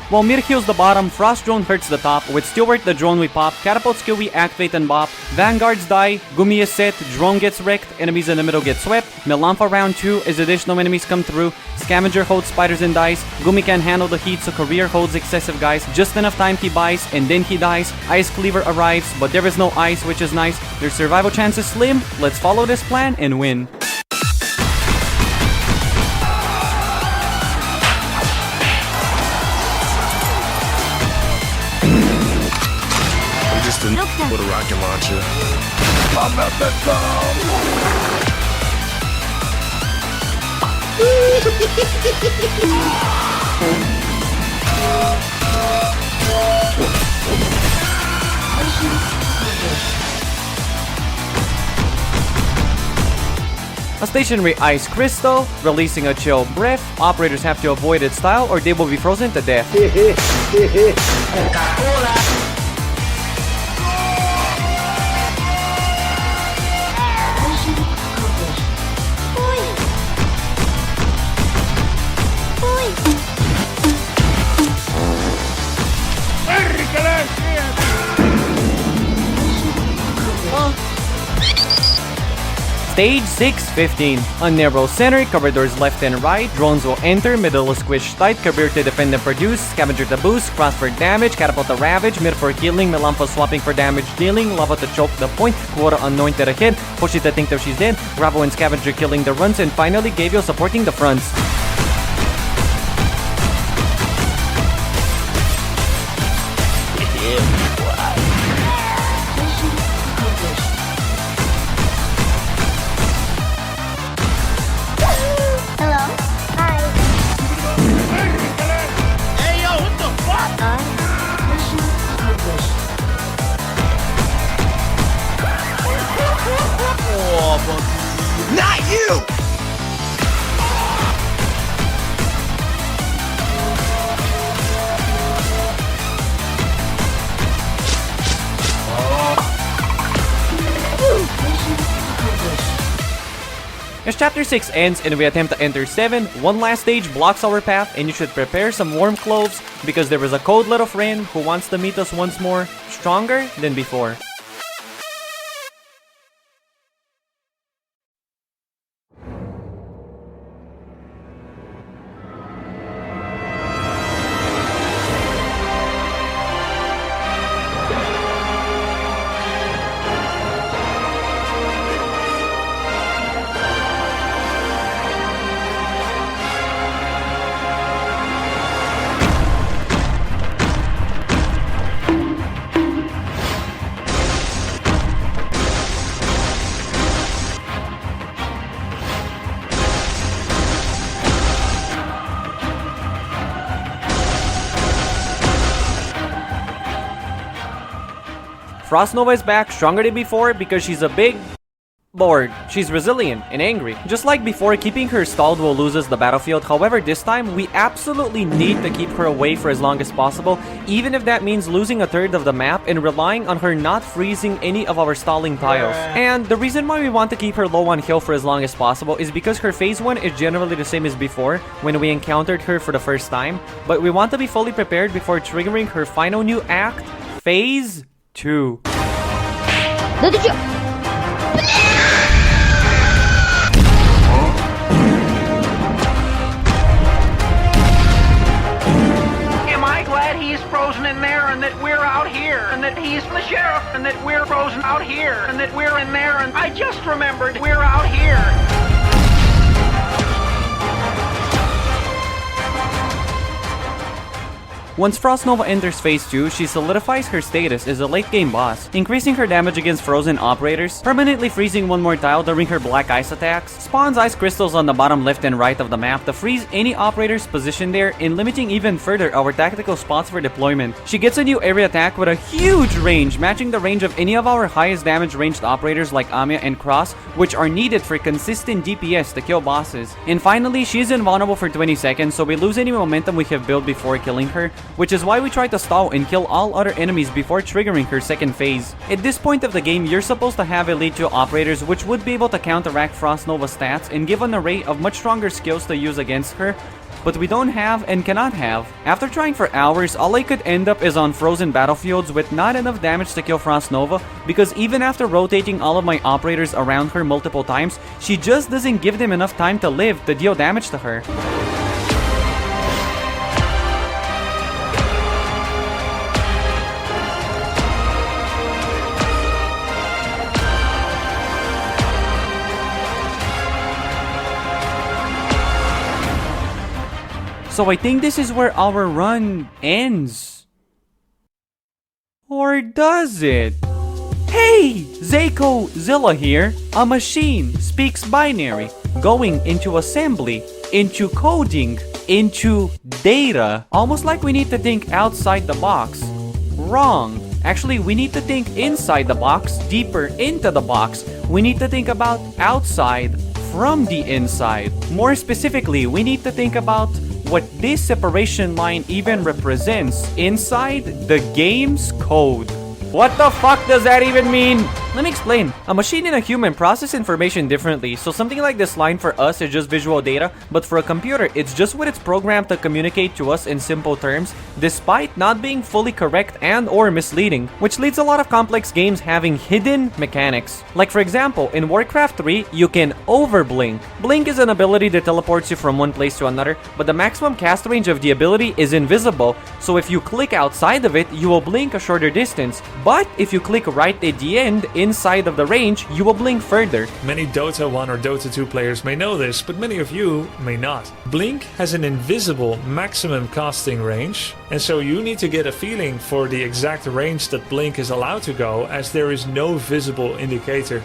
While Mir heals the bottom, Frost Drone hurts the top, with Stewart the drone we pop, Catapult skill we activate and bop, Vanguards die, Gumi is set, drone gets wrecked, enemies in the middle get swept, Melampa round 2 as additional enemies come through, Scavenger holds spiders and dice, Gumi can handle the heat so Career holds excessive guys, just enough time he buys, and then he dies, Ice Cleaver arrives, but there is no ice which is nice, their survival chance is slim, let's follow this plan and win. With a rocket launcher. I'm at the top. A stationary ice crystal, releasing a chill breath. Operators have to avoid its style or they will be frozen to death. Stage 6, 15. A narrow center, cover doors left and right, drones will enter, middle will squish tight, Kabir to defend and produce, Scavenger to boost, cross for damage, Catapult to ravage, mid for healing, Melampa swapping for damage dealing, Lava to choke the point, Quota anointed a hit, Hoshi to think that she's dead, Gravel and Scavenger killing the runs, and finally Gavio supporting the fronts. Not you! As Chapter 6 ends and we attempt to enter 7, one last stage blocks our path and you should prepare some warm clothes because there is a cold little friend who wants to meet us once more, stronger than before. Frostnova is back, stronger than before because she's a big bored. She's resilient and angry. Just like before, keeping her stalled will lose us the battlefield. However, this time, we absolutely need to keep her away for as long as possible, even if that means losing a third of the map and relying on her not freezing any of our stalling tiles. And the reason why we want to keep her low on heal for as long as possible is because her phase 1 is generally the same as before when we encountered her for the first time, but we want to be fully prepared before triggering her final new act, phase 2. Am I glad he's frozen in there and that we're out here and that he's the sheriff and that we're frozen out here and that we're in there and I just remembered we're out here. Once Frostnova enters phase 2, she solidifies her status as a late game boss, increasing her damage against frozen operators, permanently freezing one more tile during her black ice attacks, spawns ice crystals on the bottom left and right of the map to freeze any operators positioned there, and limiting even further our tactical spots for deployment. She gets a new area attack with a huge range, matching the range of any of our highest damage ranged operators like Amiya and Cross, which are needed for consistent DPS to kill bosses. And finally, she is invulnerable for 20 seconds, so we lose any momentum we have built before killing her, which is why we try to stall and kill all other enemies before triggering her second phase. At this point of the game, you're supposed to have Elite 2 operators which would be able to counteract Frostnova's stats and give an array of much stronger skills to use against her, but we don't have and cannot have. After trying for hours, all I could end up is on frozen battlefields with not enough damage to kill Frostnova, because even after rotating all of my operators around her multiple times, she just doesn't give them enough time to live to deal damage to her. So I think this is where our run ends. Or does it? Hey! Zilla here. A machine speaks binary, going into assembly, into coding, into data. Almost like we need to think outside the box. Wrong. Actually, we need to think inside the box, deeper into the box. We need to think about outside from the inside. More specifically, we need to think about what this separation line even represents inside the game's code. What the fuck does that even mean? Let me explain. A machine and a human process information differently, so something like this line for us is just visual data, but for a computer, it's just what it's programmed to communicate to us in simple terms, despite not being fully correct and or misleading, which leads a lot of complex games having hidden mechanics. Like for example, in Warcraft 3, you can overblink. Blink is an ability that teleports you from one place to another, but the maximum cast range of the ability is invisible, so if you click outside of it, you will blink a shorter distance, but if you click right at the end, inside of the range, you will blink further. Many Dota 1 or Dota 2 players may know this, but many of you may not. Blink has an invisible maximum casting range, and so you need to get a feeling for the exact range that Blink is allowed to go, as there is no visible indicator.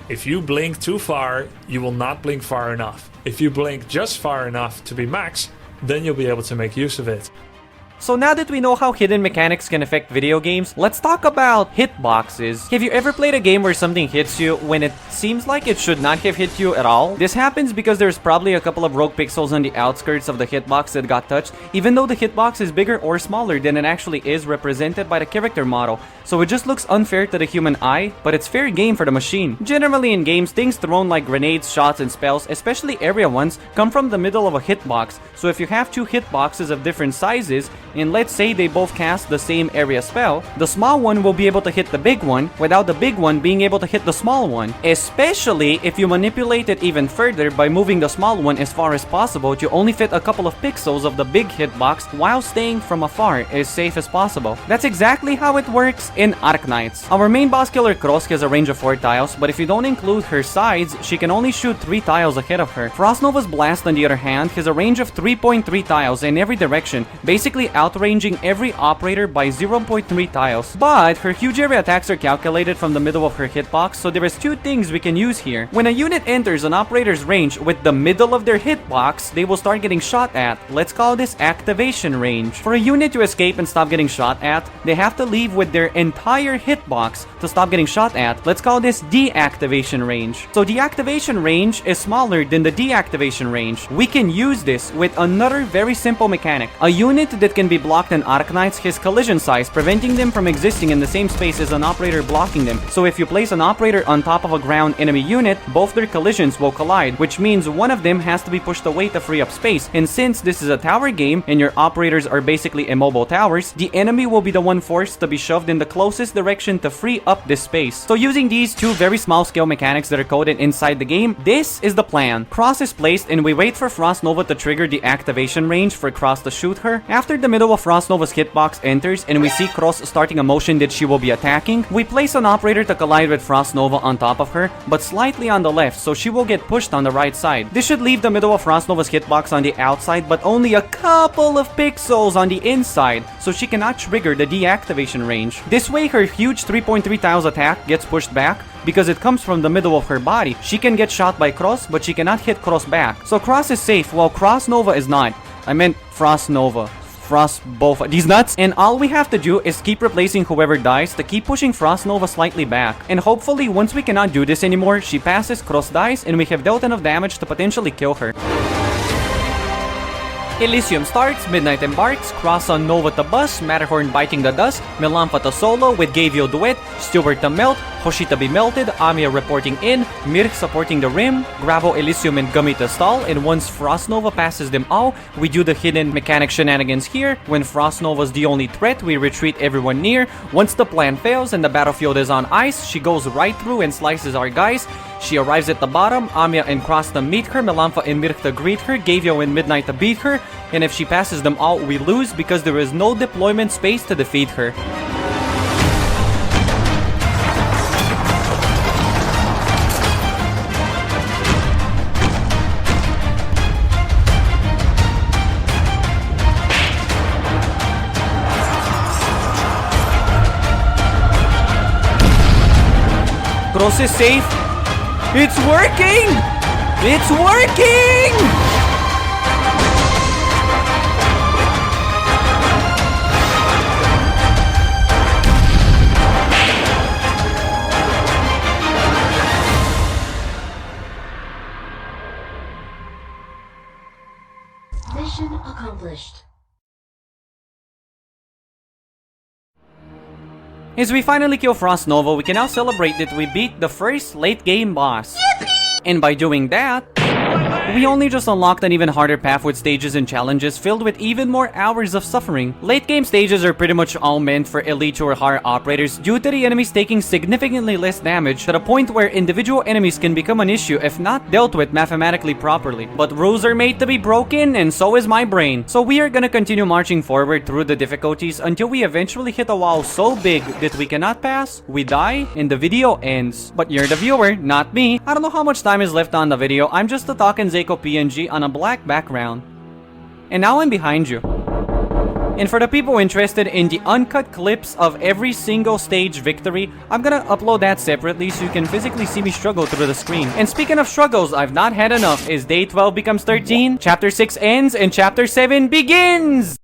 If you blink too far, you will not blink far enough. If you blink just far enough to be max, then you'll be able to make use of it. So now that we know how hidden mechanics can affect video games, let's talk about hitboxes. Have you ever played a game where something hits you when it seems like it should not have hit you at all? This happens because there's probably a couple of rogue pixels on the outskirts of the hitbox that got touched, even though the hitbox is bigger or smaller than it actually is represented by the character model. So it just looks unfair to the human eye, but it's fair game for the machine. Generally in games, things thrown like grenades, shots, and spells, especially area ones, come from the middle of a hitbox. So if you have two hitboxes of different sizes, and let's say they both cast the same area spell, the small one will be able to hit the big one without the big one being able to hit the small one. Especially if you manipulate it even further by moving the small one as far as possible to only fit a couple of pixels of the big hitbox while staying from afar as safe as possible. That's exactly how it works in Arknights. Our main boss killer Cross has a range of 4 tiles, but if you don't include her sides, she can only shoot 3 tiles ahead of her. Frostnova's Blast, on the other hand, has a range of 3.3 tiles in every direction, basically outranging every operator by 0.3 tiles. But her huge area attacks are calculated from the middle of her hitbox, so there is 2 things we can use here. When a unit enters an operator's range with the middle of their hitbox, they will start getting shot at. Let's call this activation range. For a unit to escape and stop getting shot at, they have to leave with their entire hitbox to stop getting shot at. Let's call this deactivation range. So deactivation range is smaller than the deactivation range. We can use this with another very simple mechanic. A unit that can be be blocked in Arknights his collision size, preventing them from existing in the same space as an operator blocking them. So if you place an operator on top of a ground enemy unit, both their collisions will collide, which means one of them has to be pushed away to free up space. And since this is a tower game and your operators are basically immobile towers, the enemy will be the one forced to be shoved in the closest direction to free up this space. So using these two very small scale mechanics that are coded inside the game, this is the plan. Cross is placed and we wait for Frostnova to trigger the activation range for Cross to shoot her. After the middle of Frostnova's hitbox enters and we see Cross starting a motion that she will be attacking, we place an operator to collide with Frostnova on top of her, but slightly on the left, so she will get pushed on the right side. This should leave the middle of Frostnova's hitbox on the outside, but only a couple of pixels on the inside, so she cannot trigger the deactivation range. This way, her huge 3.3 tiles attack gets pushed back, because it comes from the middle of her body. She can get shot by Cross, but she cannot hit Cross back. So Cross is safe, while Crossnova is not. I meant Frostnova. Frost both these nuts. And all we have to do is keep replacing whoever dies to keep pushing Frostnova slightly back. And hopefully, once we cannot do this anymore, she passes, Cross dies, and we have dealt enough damage to potentially kill her. Elysium starts, Midnight embarks, Cross on Nova to bust, Matterhorn biting the dust, Melampa to solo with Gavio duet, Stewart to melt, Hoshi to be melted, Amiya reporting in, Mirk supporting the rim, Gravo, Elysium, and Gummy to stall, and once Frostnova passes them all, we do the hidden mechanic shenanigans here. When Frostnova's the only threat, we retreat everyone near. Once the plan fails and the battlefield is on ice, she goes right through and slices our guys. She arrives at the bottom, Amiya and Cross to meet her, Melampa and Mirk to greet her, Gavio and Midnight to beat her, and if she passes them all, we lose because there is no deployment space to defeat her. Cross is safe. It's working! It's working! Mission accomplished. As we finally kill Frostnova, we can now celebrate that we beat the first late game boss. And by doing that, we only just unlocked an even harder path with stages and challenges filled with even more hours of suffering. Late game stages are pretty much all meant for elite or higher operators due to the enemies taking significantly less damage to the point where individual enemies can become an issue if not dealt with mathematically properly. But rules are made to be broken and so is my brain. So we are gonna continue marching forward through the difficulties until we eventually hit a wall so big that we cannot pass, we die, and the video ends. But you're the viewer, not me. I don't know how much time is left on the video. I'm just a talking Zako PNG on a black background. And now I'm behind you. And for the people interested in the uncut clips of every single stage victory, I'm gonna upload that separately so you can physically see me struggle through the screen. And speaking of struggles, I've not had enough. As day 12 becomes 13, chapter 6 ends, and chapter 7 begins!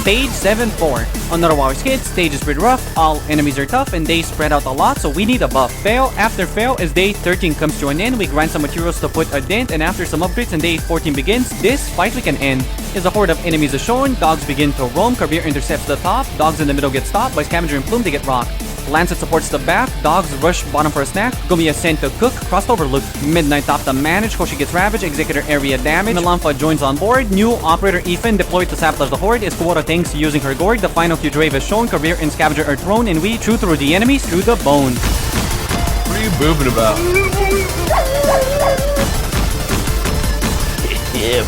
Stage 7-4. Another Warriors hit, stage is pretty rough, all enemies are tough, and they spread out a lot, so we need a buff. Fail after fail as day 13 comes to an end, we grind some materials to put a dent, and after some upgrades and day 14 begins, this fight we can end. As a horde of enemies is shown, dogs begin to roam, Kabir intercepts the top, dogs in the middle get stopped, by Scavenger and Plume they get rocked. Lancet supports the back, dogs rush bottom for a snack, Gumi is sent to cook, crossed overlooked, Midnight top to manage, Hoshi gets ravaged, Executor area damage, Melampa joins on board, new operator Ethan deployed to sabotage the horde, Escuota tanks using her gourd, the final huge wave is shown, Career and Scavenger are thrown, and we chew through the enemies through the bone. What are you boobing about? Yeah.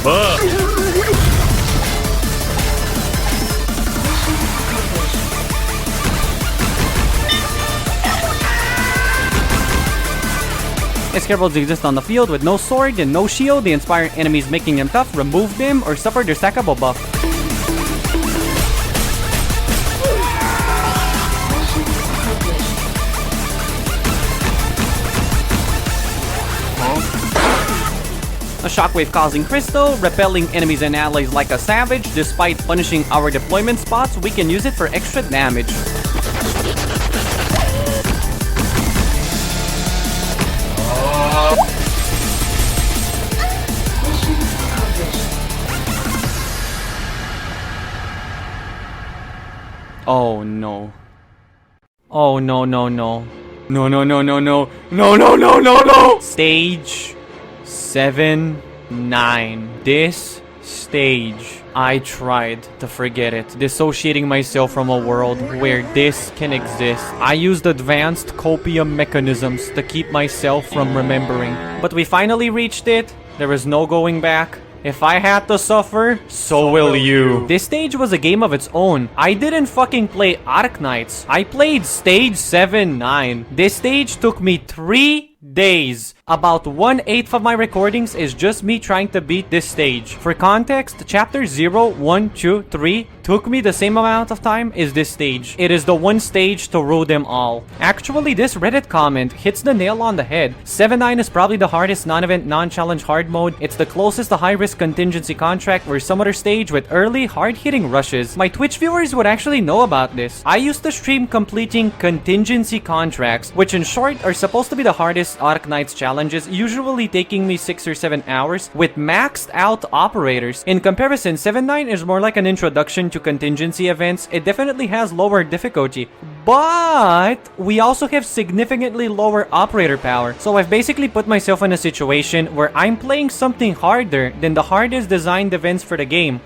Scarebolts exist on the field with no sword and no shield. They inspire enemies, making them tough, remove them, or suffer their stackable buff. A shockwave causing crystal, repelling enemies and allies like a savage. Despite punishing our deployment spots, we can use it for extra damage. Oh no. Oh no no no. No no no no no. No no no no no. Stage 7, 9. This stage, I tried to forget it, dissociating myself from a world where this can exist. I used advanced copium mechanisms to keep myself from remembering. But we finally reached it. There is no going back. If I had to suffer, so will you. This stage was a game of its own. I didn't fucking play Arknights. I played stage 7, 9. This stage took me 3 days. About 1/8 of my recordings is just me trying to beat this stage. For context, chapter 0, 1, 2, 3 took me the same amount of time as this stage. It is the one stage to rule them all. Actually, this Reddit comment hits the nail on the head. 7-9 is probably the hardest non-event, non-challenge hard mode. It's the closest to high-risk contingency contract or some other stage with early, hard-hitting rushes. My Twitch viewers would actually know about this. I used to stream completing contingency contracts, which in short are supposed to be the hardest Arknights challenges, usually taking me 6 or 7 hours with maxed out operators. In comparison, 7-9 is more like an introduction to contingency events. It definitely has lower difficulty, but we also have significantly lower operator power. So I've basically put myself in a situation where I'm playing something harder than the hardest designed events for the game.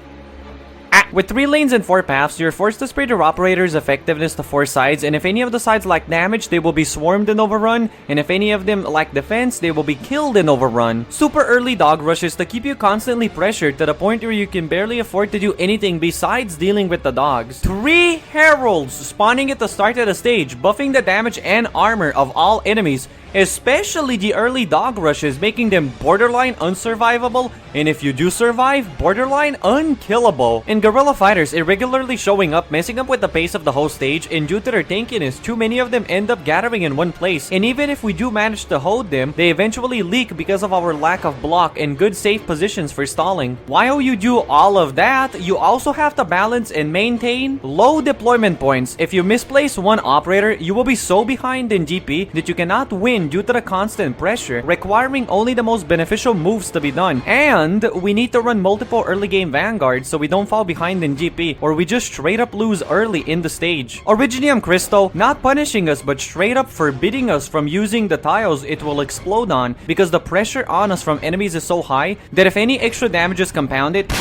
With 3 lanes and 4 paths, you're forced to spread your operators' effectiveness to 4 sides, and if any of the sides lack damage, they will be swarmed and overrun, and if any of them lack defense, they will be killed and overrun. Super early dog rushes to keep you constantly pressured to the point where you can barely afford to do anything besides dealing with the dogs. 3 heralds spawning at the start of the stage, buffing the damage and armor of all enemies, especially the early dog rushes, making them borderline unsurvivable, and if you do survive, borderline unkillable. In Guerrilla Fighters, irregularly showing up, messing up with the pace of the whole stage, and due to their tankiness, too many of them end up gathering in one place, and even if we do manage to hold them, they eventually leak because of our lack of block and good safe positions for stalling. While you do all of that, you also have to balance and maintain low deployment points. If you misplace one operator, you will be so behind in GP that you cannot win due to the constant pressure, requiring only the most beneficial moves to be done. And we need to run multiple early game vanguards so we don't fall behind in GP, or we just straight up lose early in the stage. Originium Crystal, not punishing us but straight up forbidding us from using the tiles it will explode on, because the pressure on us from enemies is so high that if any extra damage is compounded,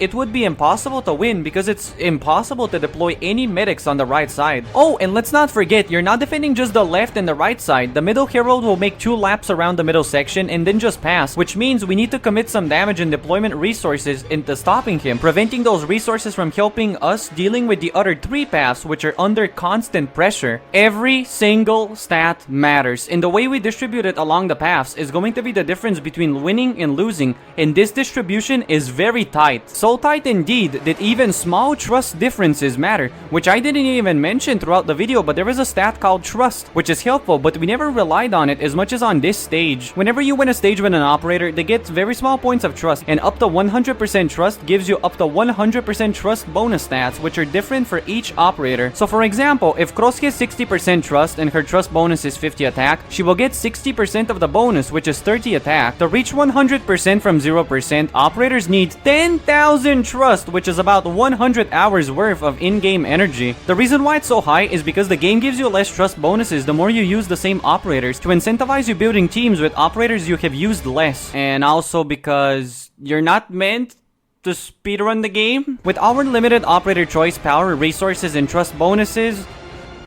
it would be impossible to win because it's impossible to deploy any medics on the right side. Oh, and let's not forget, you're not defending just the left and the right side. The middle hero will make 2 laps around the middle section and then just pass, which means we need to commit some damage and deployment resources into stopping him, preventing those resources from helping us dealing with the other 3 paths which are under constant pressure. Every single stat matters, and the way we distribute it along the paths is going to be the difference between winning and losing, and this distribution is very tight. So tight indeed that even small trust differences matter, which I didn't even mention throughout the video, but there is a stat called trust, which is helpful, but we never relied on it as much as on this stage. Whenever you win a stage with an operator, they get very small points of trust, and up to 100% trust gives you up to 100% trust bonus stats, which are different for each operator. So for example, if Cross has 60% trust and her trust bonus is 50 attack, she will get 60% of the bonus, which is 30 attack. To reach 100% from 0%, operators need 10,000 trust, which is about 100 hours worth of in-game energy. The reason why it's so high is because the game gives you less trust bonuses the more you use the same operators to incentivize you building teams with operators you have used less, and also because you're not meant to speedrun the game. With our limited operator choice, power, resources, and trust bonuses,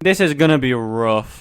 this is gonna be rough.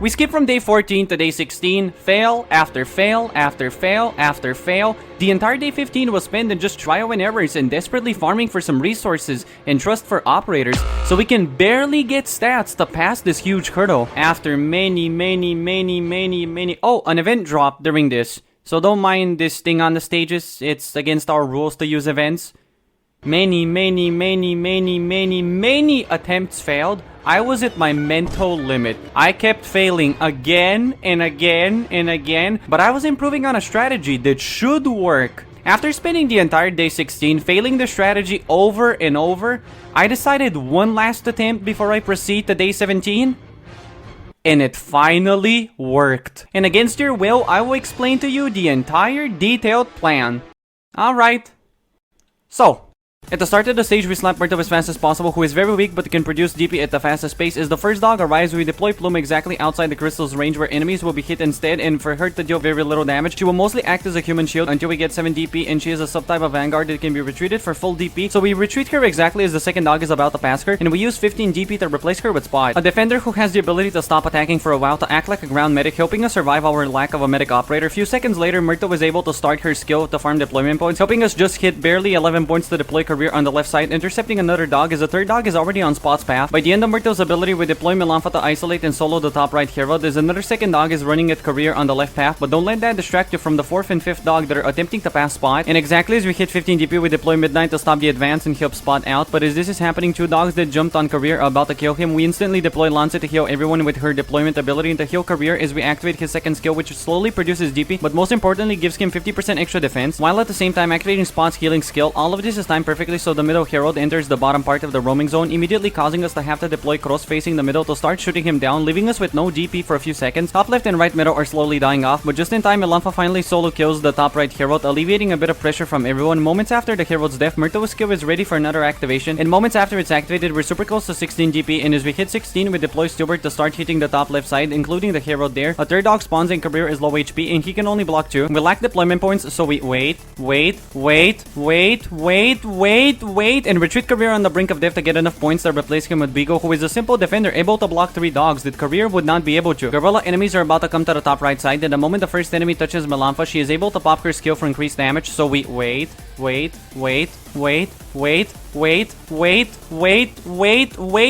We skip from day 14 to day 16, fail after fail after fail after fail. The entire day 15 was spent in just trial and errors and desperately farming for some resources and trust for operators, so we can barely get stats to pass this huge hurdle. After many, oh, an event dropped during this, so don't mind this thing on the stages, it's against our rules to use events. Many attempts failed. I was at my mental limit. I kept failing again and again and again, but I was improving on a strategy that should work. After spending the entire day 16 failing the strategy over and over, I decided one last attempt before I proceed to day 17. And it finally worked. And against your will, I will explain to you the entire detailed plan. Alright. So, at the start of the stage, we slap Murto as fast as possible, who is very weak but can produce DP at the fastest pace. As the first dog arrives, we deploy Plume exactly outside the crystal's range where enemies will be hit instead, and for her to deal very little damage, she will mostly act as a human shield until we get 7 DP, and she is a subtype of Vanguard that can be retreated for full DP. So we retreat her exactly as the second dog is about to pass her, and we use 15 DP to replace her with Spot, a defender who has the ability to stop attacking for a while to act like a ground medic, helping us survive our lack of a medic operator. A few seconds later, Murto was able to start her skill to farm deployment points, helping us just hit barely 11 points to deploy career on the left side, intercepting another dog as the third dog is already on Spot's path. By the end of Murto's ability, we deploy Melanfa to isolate and solo the top right hero. There's another second dog is running at career on the left path, but don't let that distract you from the fourth and fifth dog that are attempting to pass Spot. And exactly as we hit 15 DP, we deploy Midnight to stop the advance and help Spot out. But as this is happening, two dogs that jumped on career are about to kill him. We instantly deploy Lancet to heal everyone with her deployment ability and to heal career as we activate his second skill, which slowly produces DP, but most importantly gives him 50% extra defense, while at the same time activating Spot's healing skill. All of this is timed perfectly so the middle herald enters the bottom part of the roaming zone, immediately causing us to have to deploy cross facing the middle to start shooting him down, leaving us with no DP for a few seconds. Top left and right middle are slowly dying off, but just in time, Melanfa finally solo kills the top right herald, alleviating a bit of pressure from everyone. Moments after the herald's death, Murto's skill is ready for another activation, and moments after it's activated, we're super close to 16 DP, and as we hit 16, we deploy Stewart to start hitting the top left side, including the herald there. A third dog spawns and career is low HP, and he can only block 2. We lack deployment points, so we wait, and retreat career on the brink of death to get enough points to replace him with Bigo, who is a simple defender able to block 3 dogs that career would not be able to. Guerrilla enemies are about to come to the top right side, and the moment the first enemy touches Melanfa, she is able to pop her skill for increased damage, so we wait,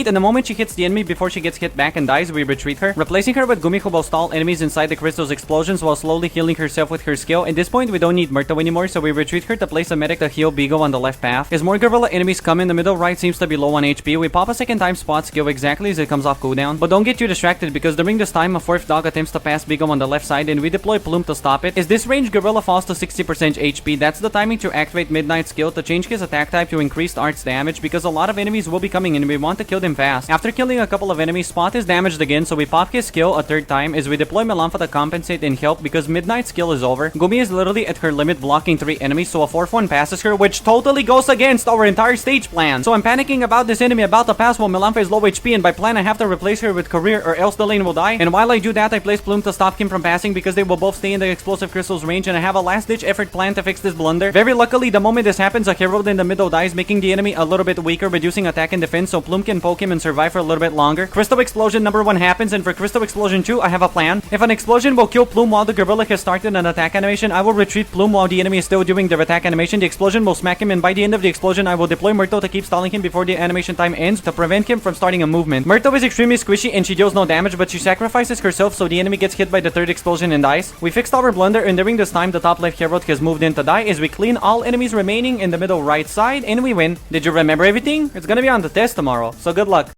and the moment she hits the enemy before she gets hit back and dies, we retreat her, replacing her with Gumi, who will stall enemies inside the crystal's explosions while slowly healing herself with her skill. At this point, we don't need Murto anymore, so we retreat her to place a medic to heal Bigo on the left path. As more Guerrilla enemies come in, the middle right seems to be low on HP. We pop a second time Spot skill exactly as it comes off cooldown, but don't get too distracted because during this time, a fourth dog attempts to pass Bigo on the left side, and we deploy Plume to stop it. As this range Guerrilla falls to 60% HP, that's the timing to activate Midnight's skill to change his attack type to increased arts damage, because a lot of enemies will be coming and we want to kill them fast. After killing a couple of enemies, Spot is damaged again, so we pop his skill a third time as we deploy Melanfa to compensate and help because Midnight's skill is over. Gumi is literally at her limit, blocking 3 enemies, so a fourth one passes her, which totally goes against our entire stage plan. So I'm panicking about this enemy about to pass while Melanfa is low HP, and by plan I have to replace her with career or else the lane will die. And while I do that, I place Plume to stop him from passing because they will both stay in the explosive crystal's range, and I have a last ditch effort plan to fix this blunder. Very luckily, the moment this happens, a herald in the middle dies, making the enemy a little bit weaker, reducing attack and defense, so Plume can poke him and survive for a little bit longer. Crystal Explosion number 1 happens, and for Crystal Explosion 2, I have a plan. If an explosion will kill Plume while the Guerrilla has started an attack animation, I will retreat Plume while the enemy is still doing their attack animation. The explosion will smack him, and by the end of the explosion, I will deploy Murto to keep stalling him before the animation time ends to prevent him from starting a movement. Murto is extremely squishy and she deals no damage, but she sacrifices herself so the enemy gets hit by the third explosion and dies. We fixed our blunder, and during this time, the top left herald has moved in to die as we clean all enemies remaining in the middle right side, and we win. Did you remember everything? It's gonna be on the test tomorrow, so good luck.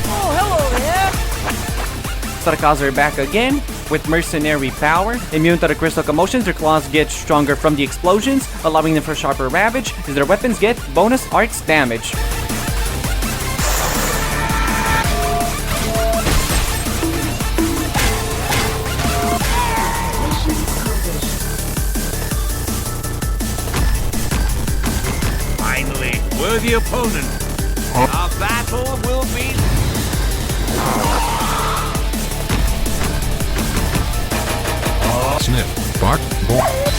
Oh, hello there. Sarkazer back again. with mercenary power. Immune to the crystal commotions, their claws get stronger from the explosions, allowing them for sharper ravage, as their weapons get bonus arts damage. Finally, worthy opponent. Our battle will be... Sniff, bark, bark.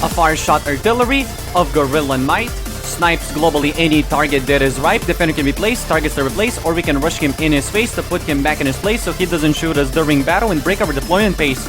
A fire-shot artillery of Gorilla Might snipes globally any target that is ripe. Defender can be placed, targets to replace, or we can rush him in his face to put him back in his place so he doesn't shoot us during battle and break our deployment pace.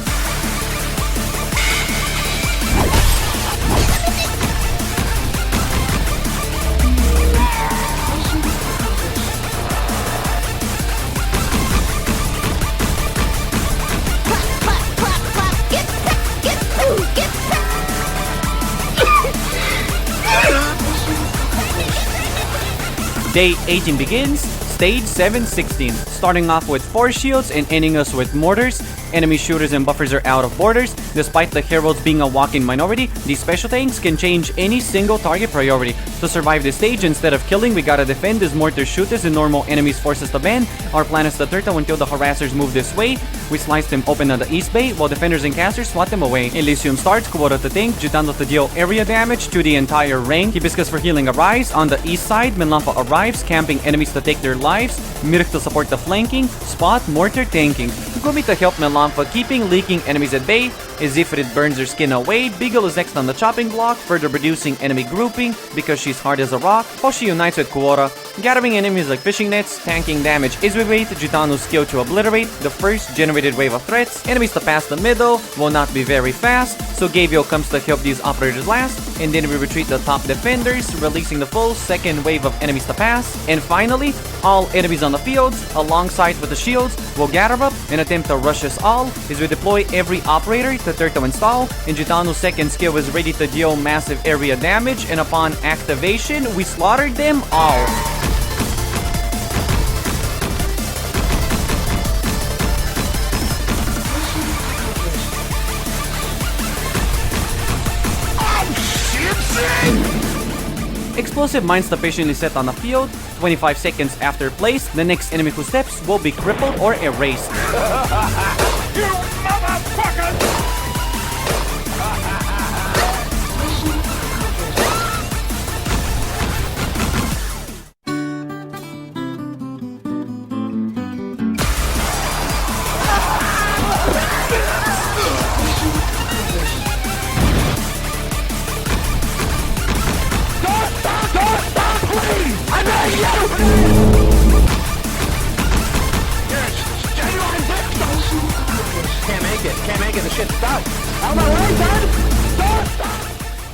Day 18 begins, stage 7-16, starting off with 4 shields and ending us with mortars. Enemy shooters and buffers are out of borders. Despite the heralds being a walk-in minority, these special tanks can change any single target priority. To survive this stage, instead of killing, we gotta defend as mortar shooters and normal enemies force us to bend. Our plan is to turtle until the harassers move this way. We slice them open on the east bay, while defenders and casters swat them away. Elysium starts, Kuwara to tank, Jutando to deal area damage to the entire rank. Hibiscus for healing arrives. On the east side, Menlampa arrives, camping enemies to take their lives. Mirk to support the flanking, Spot mortar tanking. Gumi to help Menlampa, keeping leaking enemies at bay. As Ifrit burns her skin away, Beagle is next on the chopping block, further reducing enemy grouping because she's hard as a rock. Hoshi unites with Kuwara, gathering enemies like fishing nets, tanking damage is we wait Jutano's skill to obliterate the first generated wave of threats. Enemies to pass the middle will not be very fast, so Gavio comes to help these operators last, and then we retreat the top defenders, releasing the full second wave of enemies to pass. And finally, all enemies on the fields, alongside with the shields, will gather up and attempt to rush us all as we deploy every operator to Turtle install, and Jutano's second skill is ready to deal massive area damage, and upon activation, we slaughtered them all. Explosive mines to patiently set on the field. 25 seconds after place, the next enemy who steps will be crippled or erased. You motherfucker!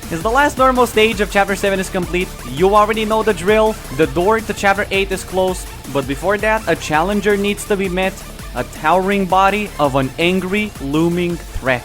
As the last normal stage of Chapter 7 is complete, you already know the drill. The door to Chapter 8 is closed, but before that, a challenger needs to be met. A towering body of an angry, looming threat.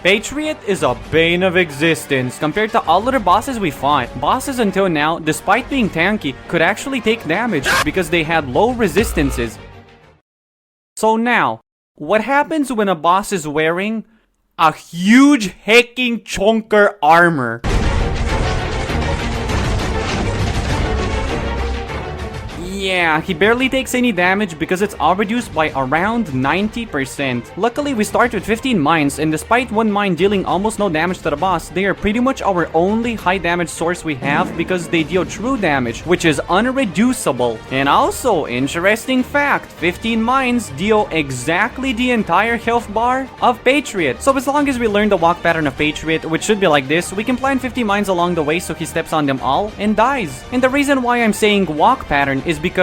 Patriot is a bane of existence compared to all other bosses we fought. Bosses until now, despite being tanky, could actually take damage because they had low resistances. So now, What happens when a boss is wearing a huge hecking chonker armor? Yeah, he barely takes any damage because it's all reduced by around 90%. Luckily, we start with 15 mines, and despite one mine dealing almost no damage to the boss, they are pretty much our only high damage source we have because they deal true damage, which is unreducible. And also, interesting fact, 15 mines deal exactly the entire health bar of Patriot. So as long as we learn the walk pattern of Patriot, which should be like this, we can plant 50 mines along the way so he steps on them all and dies. And the reason why I'm saying walk pattern is because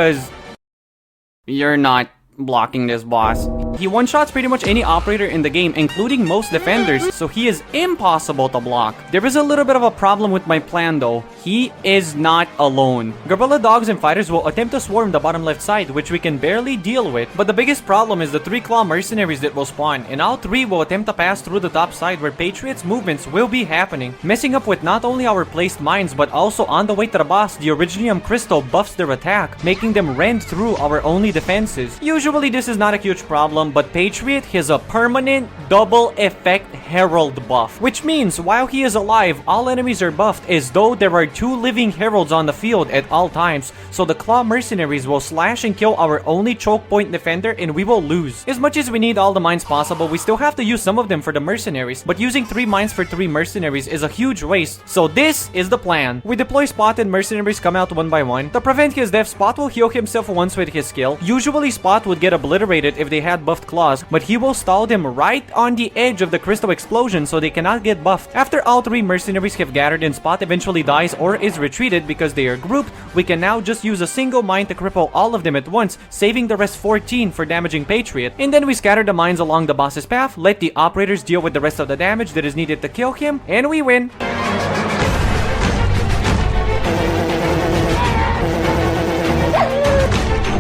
you're not blocking this boss. He one-shots pretty much any operator in the game, including most defenders, so he is impossible to block. There is a little bit of a problem with my plan though. He is not alone. Gorilla dogs and fighters will attempt to swarm the bottom left side, which we can barely deal with. But the biggest problem is the 3 claw mercenaries that will spawn, and all 3 will attempt to pass through the top side where Patriot's movements will be happening, messing up with not only our placed mines, but also on the way to the boss, the Originium Crystal buffs their attack, making them rend through our only defenses. Usually this is not a huge problem, but Patriot has a permanent double effect Herald buff, which means while he is alive, all enemies are buffed as though there are 2 living heralds on the field at all times, so the claw mercenaries will slash and kill our only choke point defender and we will lose. As much as we need all the mines possible, we still have to use some of them for the mercenaries, but using 3 mines for 3 mercenaries is a huge waste, so this is the plan. We deploy Spot and mercenaries come out one by one. To prevent his death, Spot will heal himself once with his skill. Usually Spot would get obliterated if they had buffed claws, but he will stall them right on the edge of the crystal explosion so they cannot get buffed. After all 3 mercenaries have gathered and Spot eventually dies or is retreated because they are grouped, we can now just use a single mine to cripple all of them at once, saving the rest 14 for damaging Patriot. And then we scatter the mines along the boss's path, let the operators deal with the rest of the damage that is needed to kill him, and we win.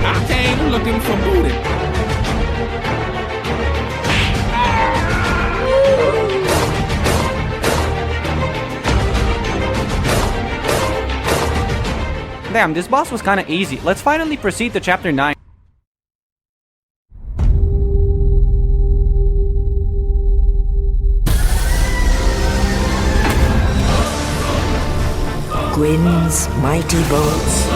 I came looking for booty. Damn, this boss was kinda easy. Let's finally proceed to chapter 9. Gwyn's mighty bolts.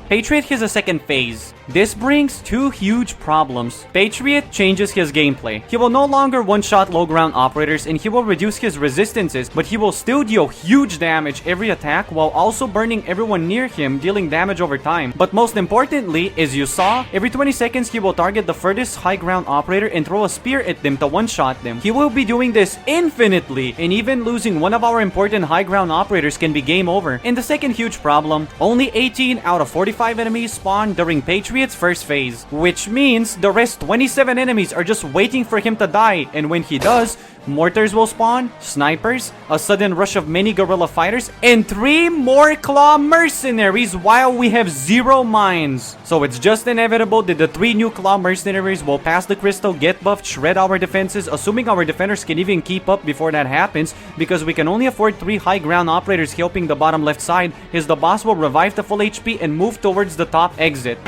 Patriot has a second phase. This brings 2 huge problems. Patriot changes his gameplay. He will no longer one-shot low ground operators and he will reduce his resistances, but he will still deal huge damage every attack while also burning everyone near him, dealing damage over time. But most importantly, as you saw, every 20 seconds he will target the furthest high ground operator and throw a spear at them to one-shot them. He will be doing this infinitely, and even losing one of our important high ground operators can be game over. And the second huge problem, only 18 out of 45 enemies spawn during Patriot's first phase, which means the rest 27 enemies are just waiting for him to die, and when he does, mortars will spawn, snipers, a sudden rush of many guerrilla fighters, and 3 more claw mercenaries while we have 0 mines. So it's just inevitable that the 3 new claw mercenaries will pass the crystal, get buffed, shred our defenses, assuming our defenders can even keep up before that happens, because we can only afford 3 high ground operators helping the bottom left side, as the boss will revive to full HP and move towards the top exit.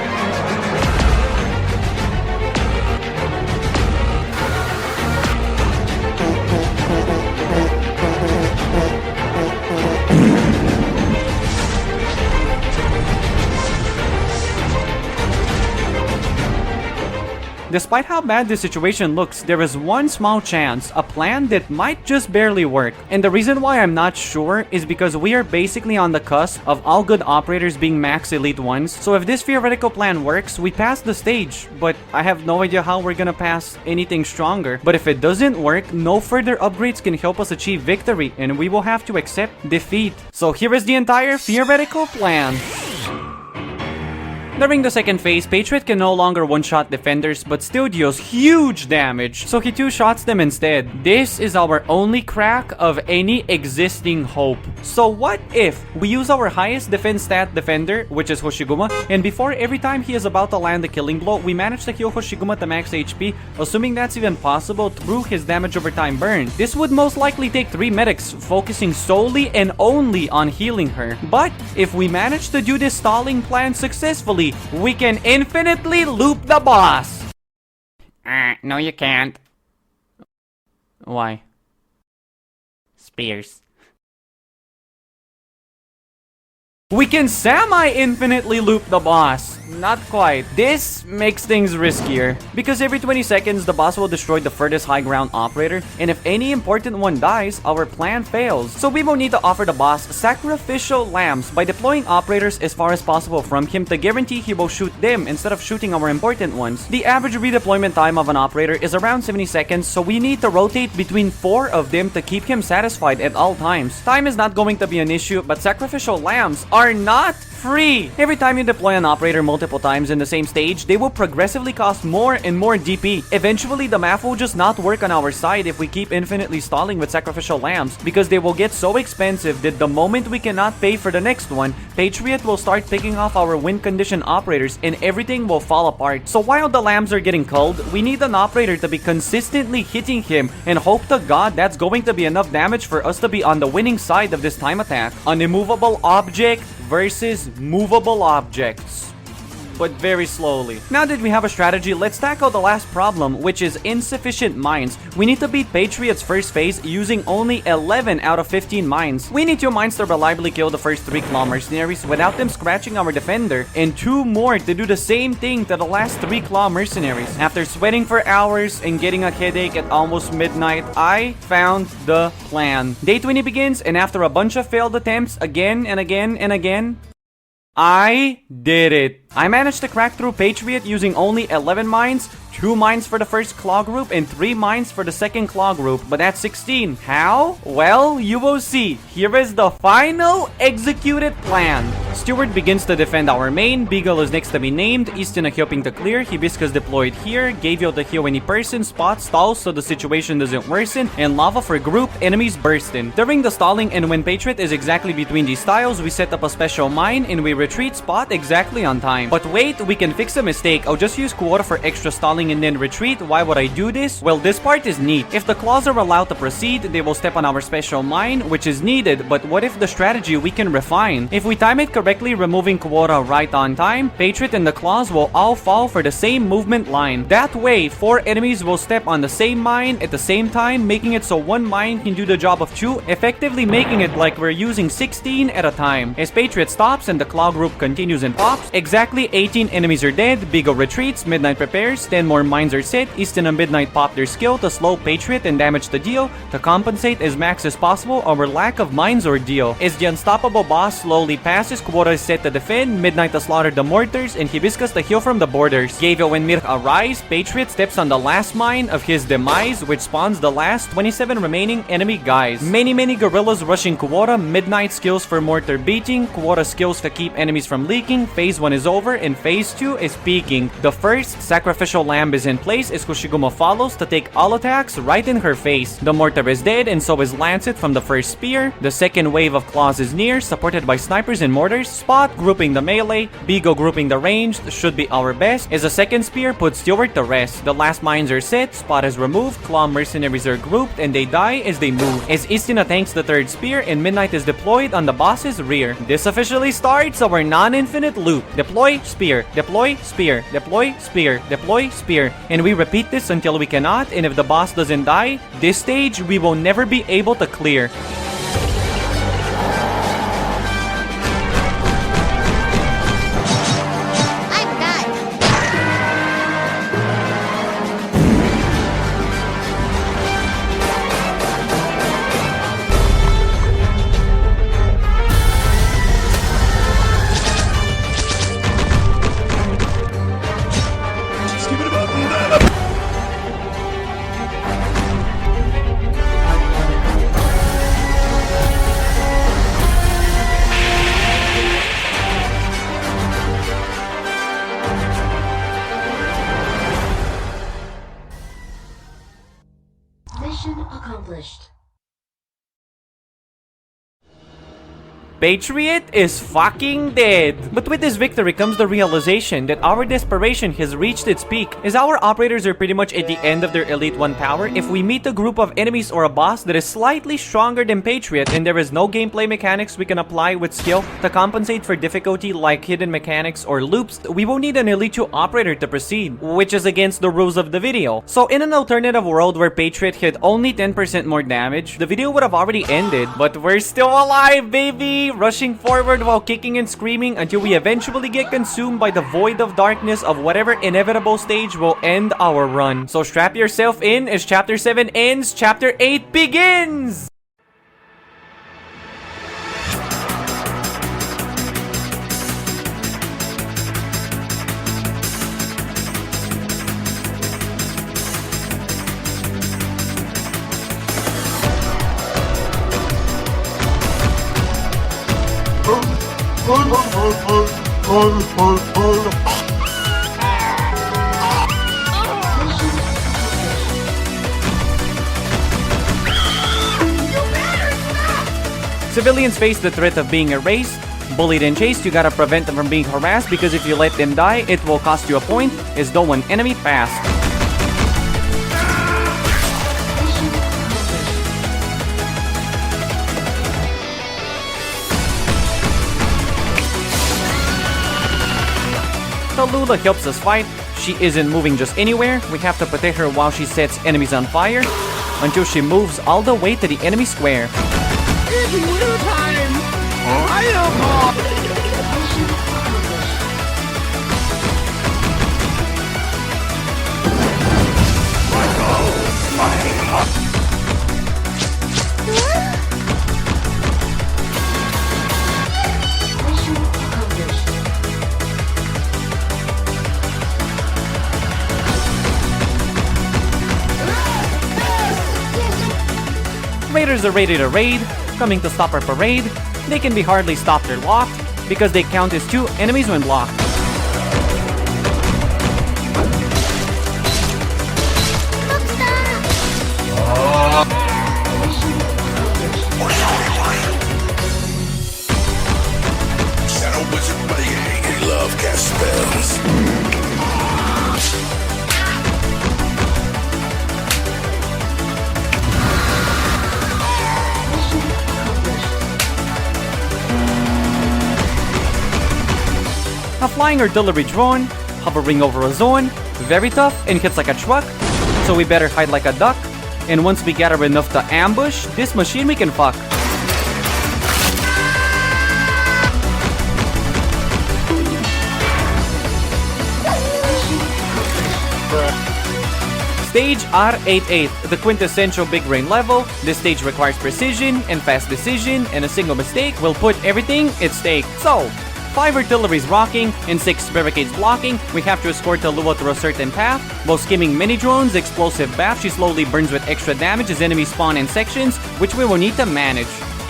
Despite how bad the situation looks, there is one small chance, a plan that might just barely work. And the reason why I'm not sure is because we are basically on the cusp of all good operators being max elite ones. So if this theoretical plan works, we pass the stage, but I have no idea how we're gonna pass anything stronger. But if it doesn't work, no further upgrades can help us achieve victory, and we will have to accept defeat. So here is the entire theoretical plan. During the second phase, Patriot can no longer one-shot defenders but still deals huge damage, so he two-shots them instead. This is our only crack of any existing hope. So what if we use our highest defense stat defender, which is Hoshiguma, and before every time he is about to land the killing blow, we manage to heal Hoshiguma to max HP, assuming that's even possible through his damage over time burn. This would most likely take 3 medics, focusing solely and only on healing her. But if we manage to do this stalling plan successfully, we can infinitely loop the boss. No you can't. Why? Spears. We can semi-infinitely loop the boss. Not quite. This makes things riskier, because every 20 seconds the boss will destroy the furthest high ground operator, and if any important one dies, our plan fails. So we will need to offer the boss sacrificial lambs by deploying operators as far as possible from him to guarantee he will shoot them instead of shooting our important ones. The average redeployment time of an operator is around 70 seconds, so we need to rotate between 4 of them to keep him satisfied at all times. Time is not going to be an issue, but sacrificial lambs are not free. Every time you deploy an operator multiple times in the same stage, they will progressively cost more and more DP. Eventually, the math will just not work on our side if we keep infinitely stalling with sacrificial lambs, because they will get so expensive that the moment we cannot pay for the next one, Patriot will start picking off our win condition operators and everything will fall apart. So while the lambs are getting culled, we need an operator to be consistently hitting him and hope to God that's going to be enough damage for us to be on the winning side of this time attack. An immovable object versus movable objects, but very slowly. Now that we have a strategy, let's tackle the last problem, which is insufficient mines. We need to beat Patriot's first phase using only 11 out of 15 mines. We need 2 mines to reliably kill the first 3 claw mercenaries without them scratching our defender, and 2 more to do the same thing to the last 3 claw mercenaries. After sweating for hours and getting a headache at almost midnight, I found the plan. Day 20 begins, and after a bunch of failed attempts again and again and again, I did it. I managed to crack through Patriot using only 11 mines, 2 mines for the first claw group, and 3 mines for the second claw group, but that's 16. How? Well, you will see. Here is the final executed plan. Steward begins to defend our main, Beagle is next to be named, Easton hoping to clear, Hibiscus deployed here, Gavio to heal any person, Spot stalls so the situation doesn't worsen, and Lava for group, enemies burst in. During the stalling and when Patriot is exactly between these tiles, we set up a special mine and we retreat Spot exactly on time. But wait, we can fix a mistake. I'll just use quota for extra stalling and then retreat. Why would I do this? Well, this part is neat. If the claws are allowed to proceed, they will step on our special mine, which is needed, but what if the strategy we can refine? If we time it correctly, removing quota right on time, Patriot and the claws will all fall for the same movement line. That way, 4 enemies will step on the same mine at the same time, making it so 1 mine can do the job of 2, effectively making it like we're using 16 at a time. As Patriot stops and the claw group continues and pops, exactly 18 enemies are dead, Beagle retreats, Midnight prepares, 10 more mines are set, Easton and Midnight pop their skill to slow Patriot and damage the deal, to compensate as max as possible our lack of mines ordeal. As the unstoppable boss slowly passes, quota is set to defend, Midnight to slaughter the mortars, and Hibiscus to heal from the borders. Gavio and Mirk arise, Patriot steps on the last mine of his demise, which spawns the last 27 remaining enemy guys. Many gorillas rushing quota, Midnight skills for mortar beating, quota skills to keep enemies from leaking, phase 1 is over, and phase 2 is peaking. The first sacrificial lamb is in place as Kushiguma follows to take all attacks right in her face. The mortar is dead and so is Lancet from the first spear. The second wave of claws is near, supported by snipers and mortars. Spot grouping the melee, Beagle grouping the ranged should be our best, as the second spear puts Stewart to rest. The last mines are set, Spot is removed, claw mercenaries are grouped, and they die as they move. As Istina tanks the third spear and Midnight is deployed on the boss's rear. This officially starts our non-infinite loop. Deploy, spear, deploy, spear, deploy, spear, deploy, spear, and we repeat this until we cannot, and if the boss doesn't die, this stage we will never be able to clear. Patriot is fucking dead. But with this victory comes the realization that our desperation has reached its peak, as our operators are pretty much at the end of their Elite 1 power. If we meet a group of enemies or a boss that is slightly stronger than Patriot and there is no gameplay mechanics we can apply with skill to compensate for difficulty like hidden mechanics or loops, we won't need an Elite 2 operator to proceed, which is against the rules of the video. So in an alternative world where Patriot hit only 10% more damage, the video would have already ended, but we're still alive, baby! Rushing forward while kicking and screaming until we eventually get consumed by the void of darkness of whatever inevitable stage will end our run. So strap yourself in as Chapter 7 ends, Chapter 8 begins! Civilians face the threat of being erased, bullied and chased. You gotta prevent them from being harassed, because if you let them die, it will cost you a point, as though an enemy passed. Tallulah helps us fight. She isn't moving just anywhere. We have to protect her while she sets enemies on fire, until she moves all the way to the enemy square. Raiders are ready to raid, coming to stop our parade. They can be hardly stopped or locked, because they count as 2 enemies when blocked. Shadow Wizard Buddy, he love cast spells. A flying artillery drone, hovering over a zone, very tough and hits like a truck, so we better hide like a duck. And once we gather enough to ambush, this machine we can fuck. Stage R88, the quintessential big brain level. This stage requires precision and fast decision, and a single mistake will put everything at stake. So, 5 artilleries rocking and 6 barricades blocking. We have to escort Tallulah through a certain path. While skimming mini drones, explosive bath, she slowly burns with extra damage as enemies spawn in sections, which we will need to manage.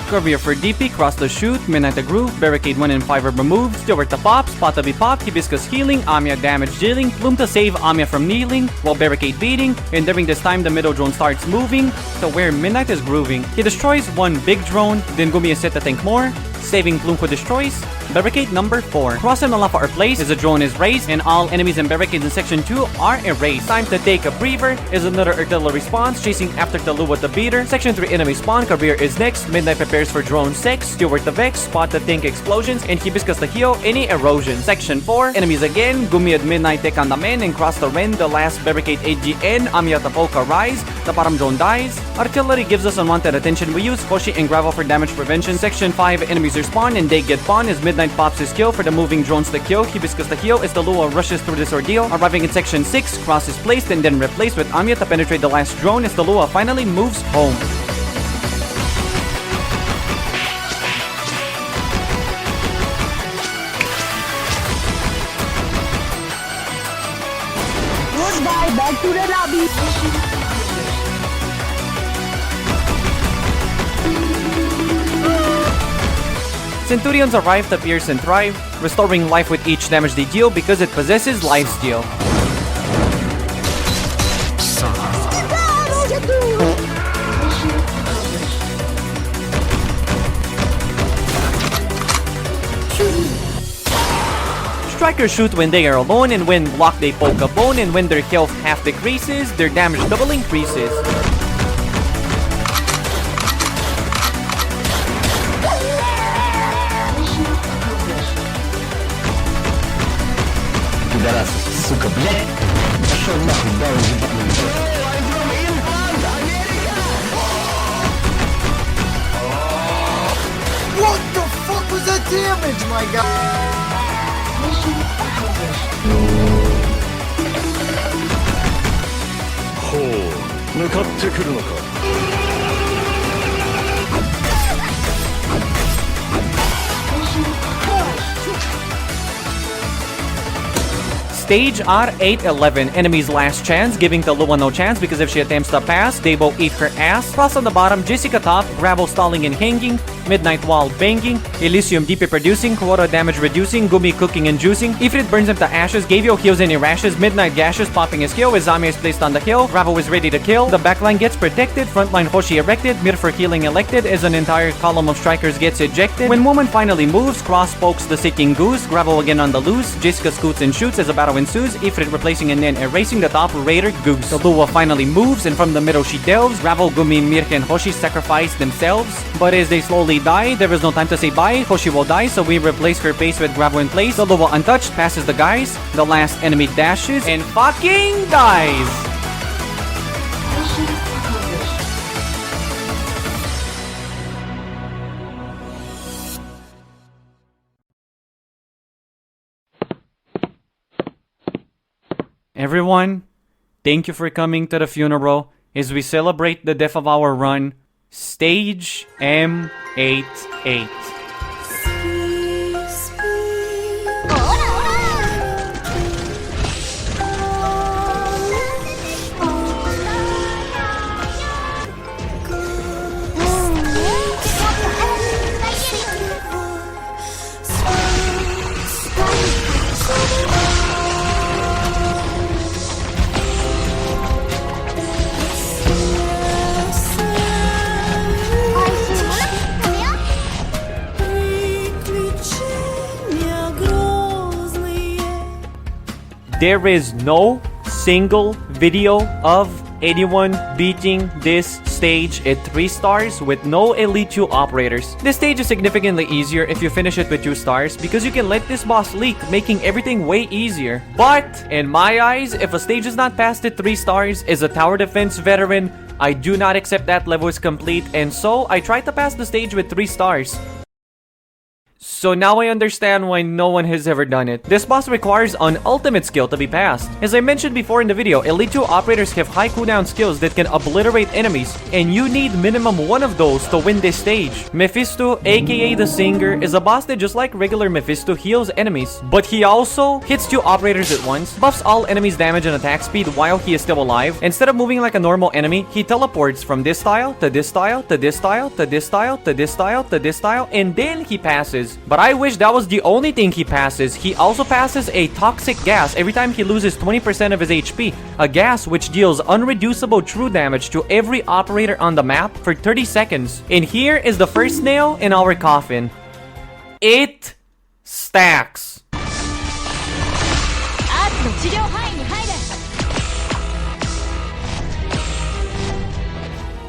Courier for DP, cross the shoot, midnight the groove, barricade 1 and 5 are removed, Stewart to pop, spot to be popped, hibiscus healing, Amiya damage dealing, plume to save Amiya from kneeling, while barricade beating, and during this time the middle drone starts moving to where midnight is grooving. He destroys 1 big drone, then Gumi is set to think more, saving Plume who destroys. Barricade number 4. Crossing the lava or place as the drone is raised and all enemies and barricades in section 2 are erased. Time to take a breather as another artillery spawns, chasing after Tallulah the beater. Section 3 enemy spawn, Career is next, Midnight prepares for drone 6, Stewart the Vex, Spot the Tank explosions, and Hibiscus to heal any erosion. Section 4 enemies again, Gumi at Midnight take on the men and cross the Ren, the last barricade AGN, Amiya Polka rise, the bottom drone dies. Artillery gives us unwanted attention, we use Hoshi and Gravel for damage prevention. Section 5 enemies respawn and they get pawned as Midnight pops his kill for the moving drones to kill, Hibiscus to heal as Tallulah rushes through this ordeal. Arriving in section 6, Cross is placed and then replaced with Amiya to penetrate the last drone as Tallulah finally moves home. Goodbye, back to the lobby. Centurions arrive to pierce and thrive, restoring life with each damage they deal because it possesses lifesteal. Strikers shoot when they are alone, and when blocked they poke a bone, and when their health half decreases, their damage double increases. What the fuck was that damage, my guy? ほう、向かってくるのか。Stage R811, enemy's last chance, giving the Lua no chance because if she attempts to pass, they will eat her ass. Frost on the bottom, Jessica top, Gravel stalling and hanging, Midnight Wall banging, Elysium DP producing, Quota damage reducing, Gumi cooking and juicing, Ifrit burns him to ashes, Gavio heals any rashes, Midnight gashes popping his kill, Izami is placed on the hill, Gravel is ready to kill, the backline gets protected, frontline Hoshi erected, Mir for healing elected as an entire column of strikers gets ejected. When Woman finally moves, Cross pokes the sitting goose, Gravel again on the loose, Jessica scoots and shoots as a battle ensues, Ifrit replacing and then erasing the top Raider Goose. The Lua finally moves and from the middle she delves, Gravel, Gumi, Mirka and Hoshi sacrifice themselves, but as they slowly die, there is no time to say bye, Hoshi will die, so we replace her base with Gravel in place. The Lua untouched passes the guys, the last enemy dashes and fucking dies! Everyone, thank you for coming to the funeral as we celebrate the death of our run, Stage M88. There is no single video of anyone beating this stage at 3 stars with no Elite 2 operators. This stage is significantly easier if you finish it with 2 stars because you can let this boss leak, making everything way easier. But, in my eyes, if a stage is not passed at 3 stars, as a tower defense veteran, I do not accept that level is complete, and so I tried to pass the stage with 3 stars. So now I understand why no one has ever done it. This boss requires an ultimate skill to be passed. As I mentioned before in the video, Elite 2 operators have high cooldown skills that can obliterate enemies, and you need minimum 1 of those to win this stage. Mephisto, aka the Singer, is a boss that just like regular Mephisto heals enemies, but he also hits 2 operators at once, buffs all enemies' damage and attack speed while he is still alive. Instead of moving like a normal enemy, he teleports from this style to this style to this style to this style to this style to this style, and then he passes. But I wish that was the only thing he passes. He also passes a toxic gas every time he loses 20% of his HP. A gas which deals unreducible true damage to every operator on the map for 30 seconds. And here is the first nail in our coffin. It stacks.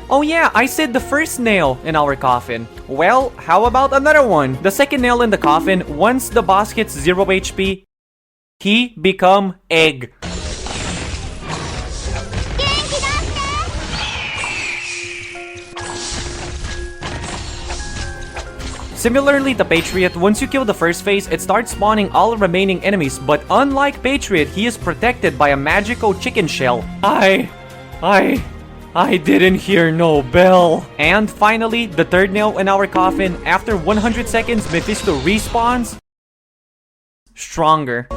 Oh yeah, I said the first nail in our coffin. Well, how about another one? The second nail in the coffin, once the boss hits 0 HP, he become egg. Similarly to Patriot, once you kill the first phase, it starts spawning all remaining enemies, but unlike Patriot, he is protected by a magical chicken shell. I didn't hear no bell. And finally, the third nail in our coffin. After 100 seconds, Mephisto respawns stronger.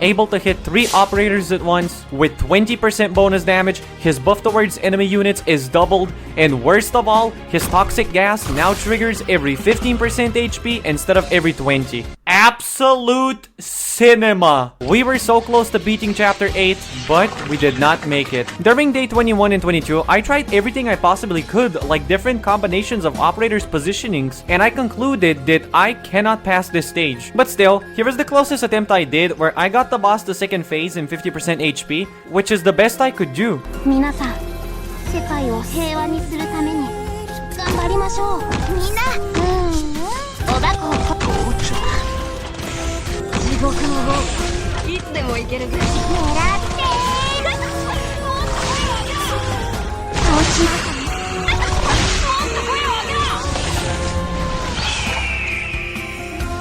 Able to hit 3 operators at once with 20% bonus damage, his buff towards enemy units is doubled, and worst of all, his toxic gas now triggers every 15% HP instead of every 20. absolute cinema. We were so close to beating chapter 8, but we did not make it. During day 21 and 22, I tried everything I possibly could, like different combinations of operators' positionings, and I concluded that I cannot pass this stage. But still, here is the closest attempt I did, where I got the boss to second phase in 50% HP, which is the best I could do. 皆さん、世界を平和にするために頑張りましょう。みんな、おばこを地獄の方、いつでも行けるぐらい狙って倒します。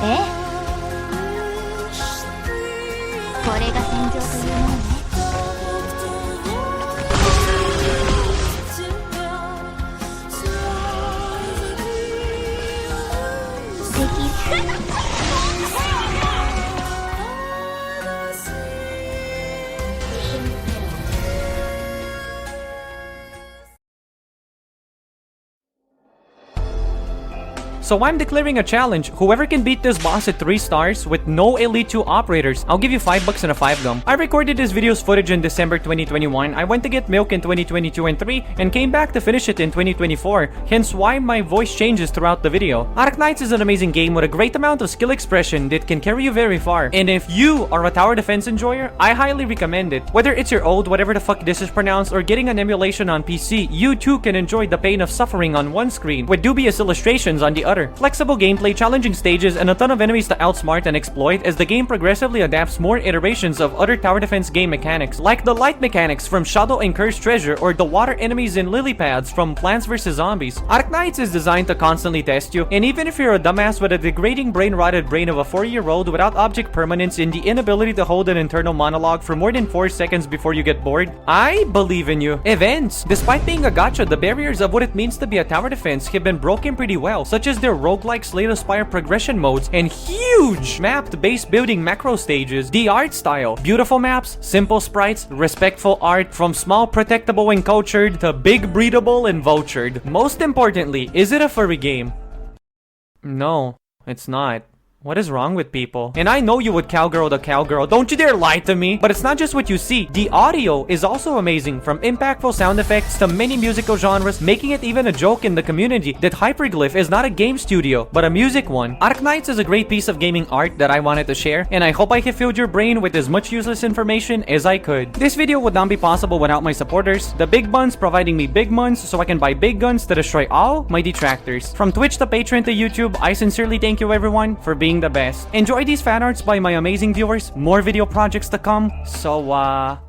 え？これが戦場というものね。So I'm declaring a challenge. Whoever can beat this boss at 3 stars with no Elite 2 operators, I'll give you $5 and a 5 gum. I recorded this video's footage in December 2021. I went to get milk in 2022 and 3 and came back to finish it in 2024. Hence why my voice changes throughout the video. Arknights is an amazing game with a great amount of skill expression that can carry you very far. And if you are a tower defense enjoyer, I highly recommend it. Whether it's your old whatever the fuck this is pronounced or getting an emulation on PC, you too can enjoy the pain of suffering on one screen with dubious illustrations on the other. Flexible gameplay, challenging stages, and a ton of enemies to outsmart and exploit as the game progressively adapts more iterations of other tower defense game mechanics, like the light mechanics from Shadow and Cursed Treasure or the water enemies and lily pads from Plants vs. Zombies. Arknights is designed to constantly test you, and even if you're a dumbass with a degrading brain-rotted brain of a 4-year-old without object permanence and the inability to hold an internal monologue for more than 4 seconds before you get bored, I believe in you. Events. Despite being a gacha, the barriers of what it means to be a tower defense have been broken pretty well, such as their roguelike Slay the Spire progression modes and huge mapped base building macro stages. The art style. Beautiful maps, simple sprites, respectful art from small protectable and cultured to big breedable and vultured. Most importantly, is it a furry game? No, it's not. What is wrong with people? And I know you would cowgirl the cowgirl, don't you dare lie to me! But it's not just what you see, the audio is also amazing, from impactful sound effects to many musical genres, making it even a joke in the community that Hyperglyph is not a game studio, but a music one. Arknights is a great piece of gaming art that I wanted to share, and I hope I have filled your brain with as much useless information as I could. This video would not be possible without my supporters, the big buns providing me big muns so I can buy big guns to destroy all my detractors. From Twitch to Patreon to YouTube, I sincerely thank you everyone for being the best. Enjoy these fan arts by my amazing viewers, more video projects to come, so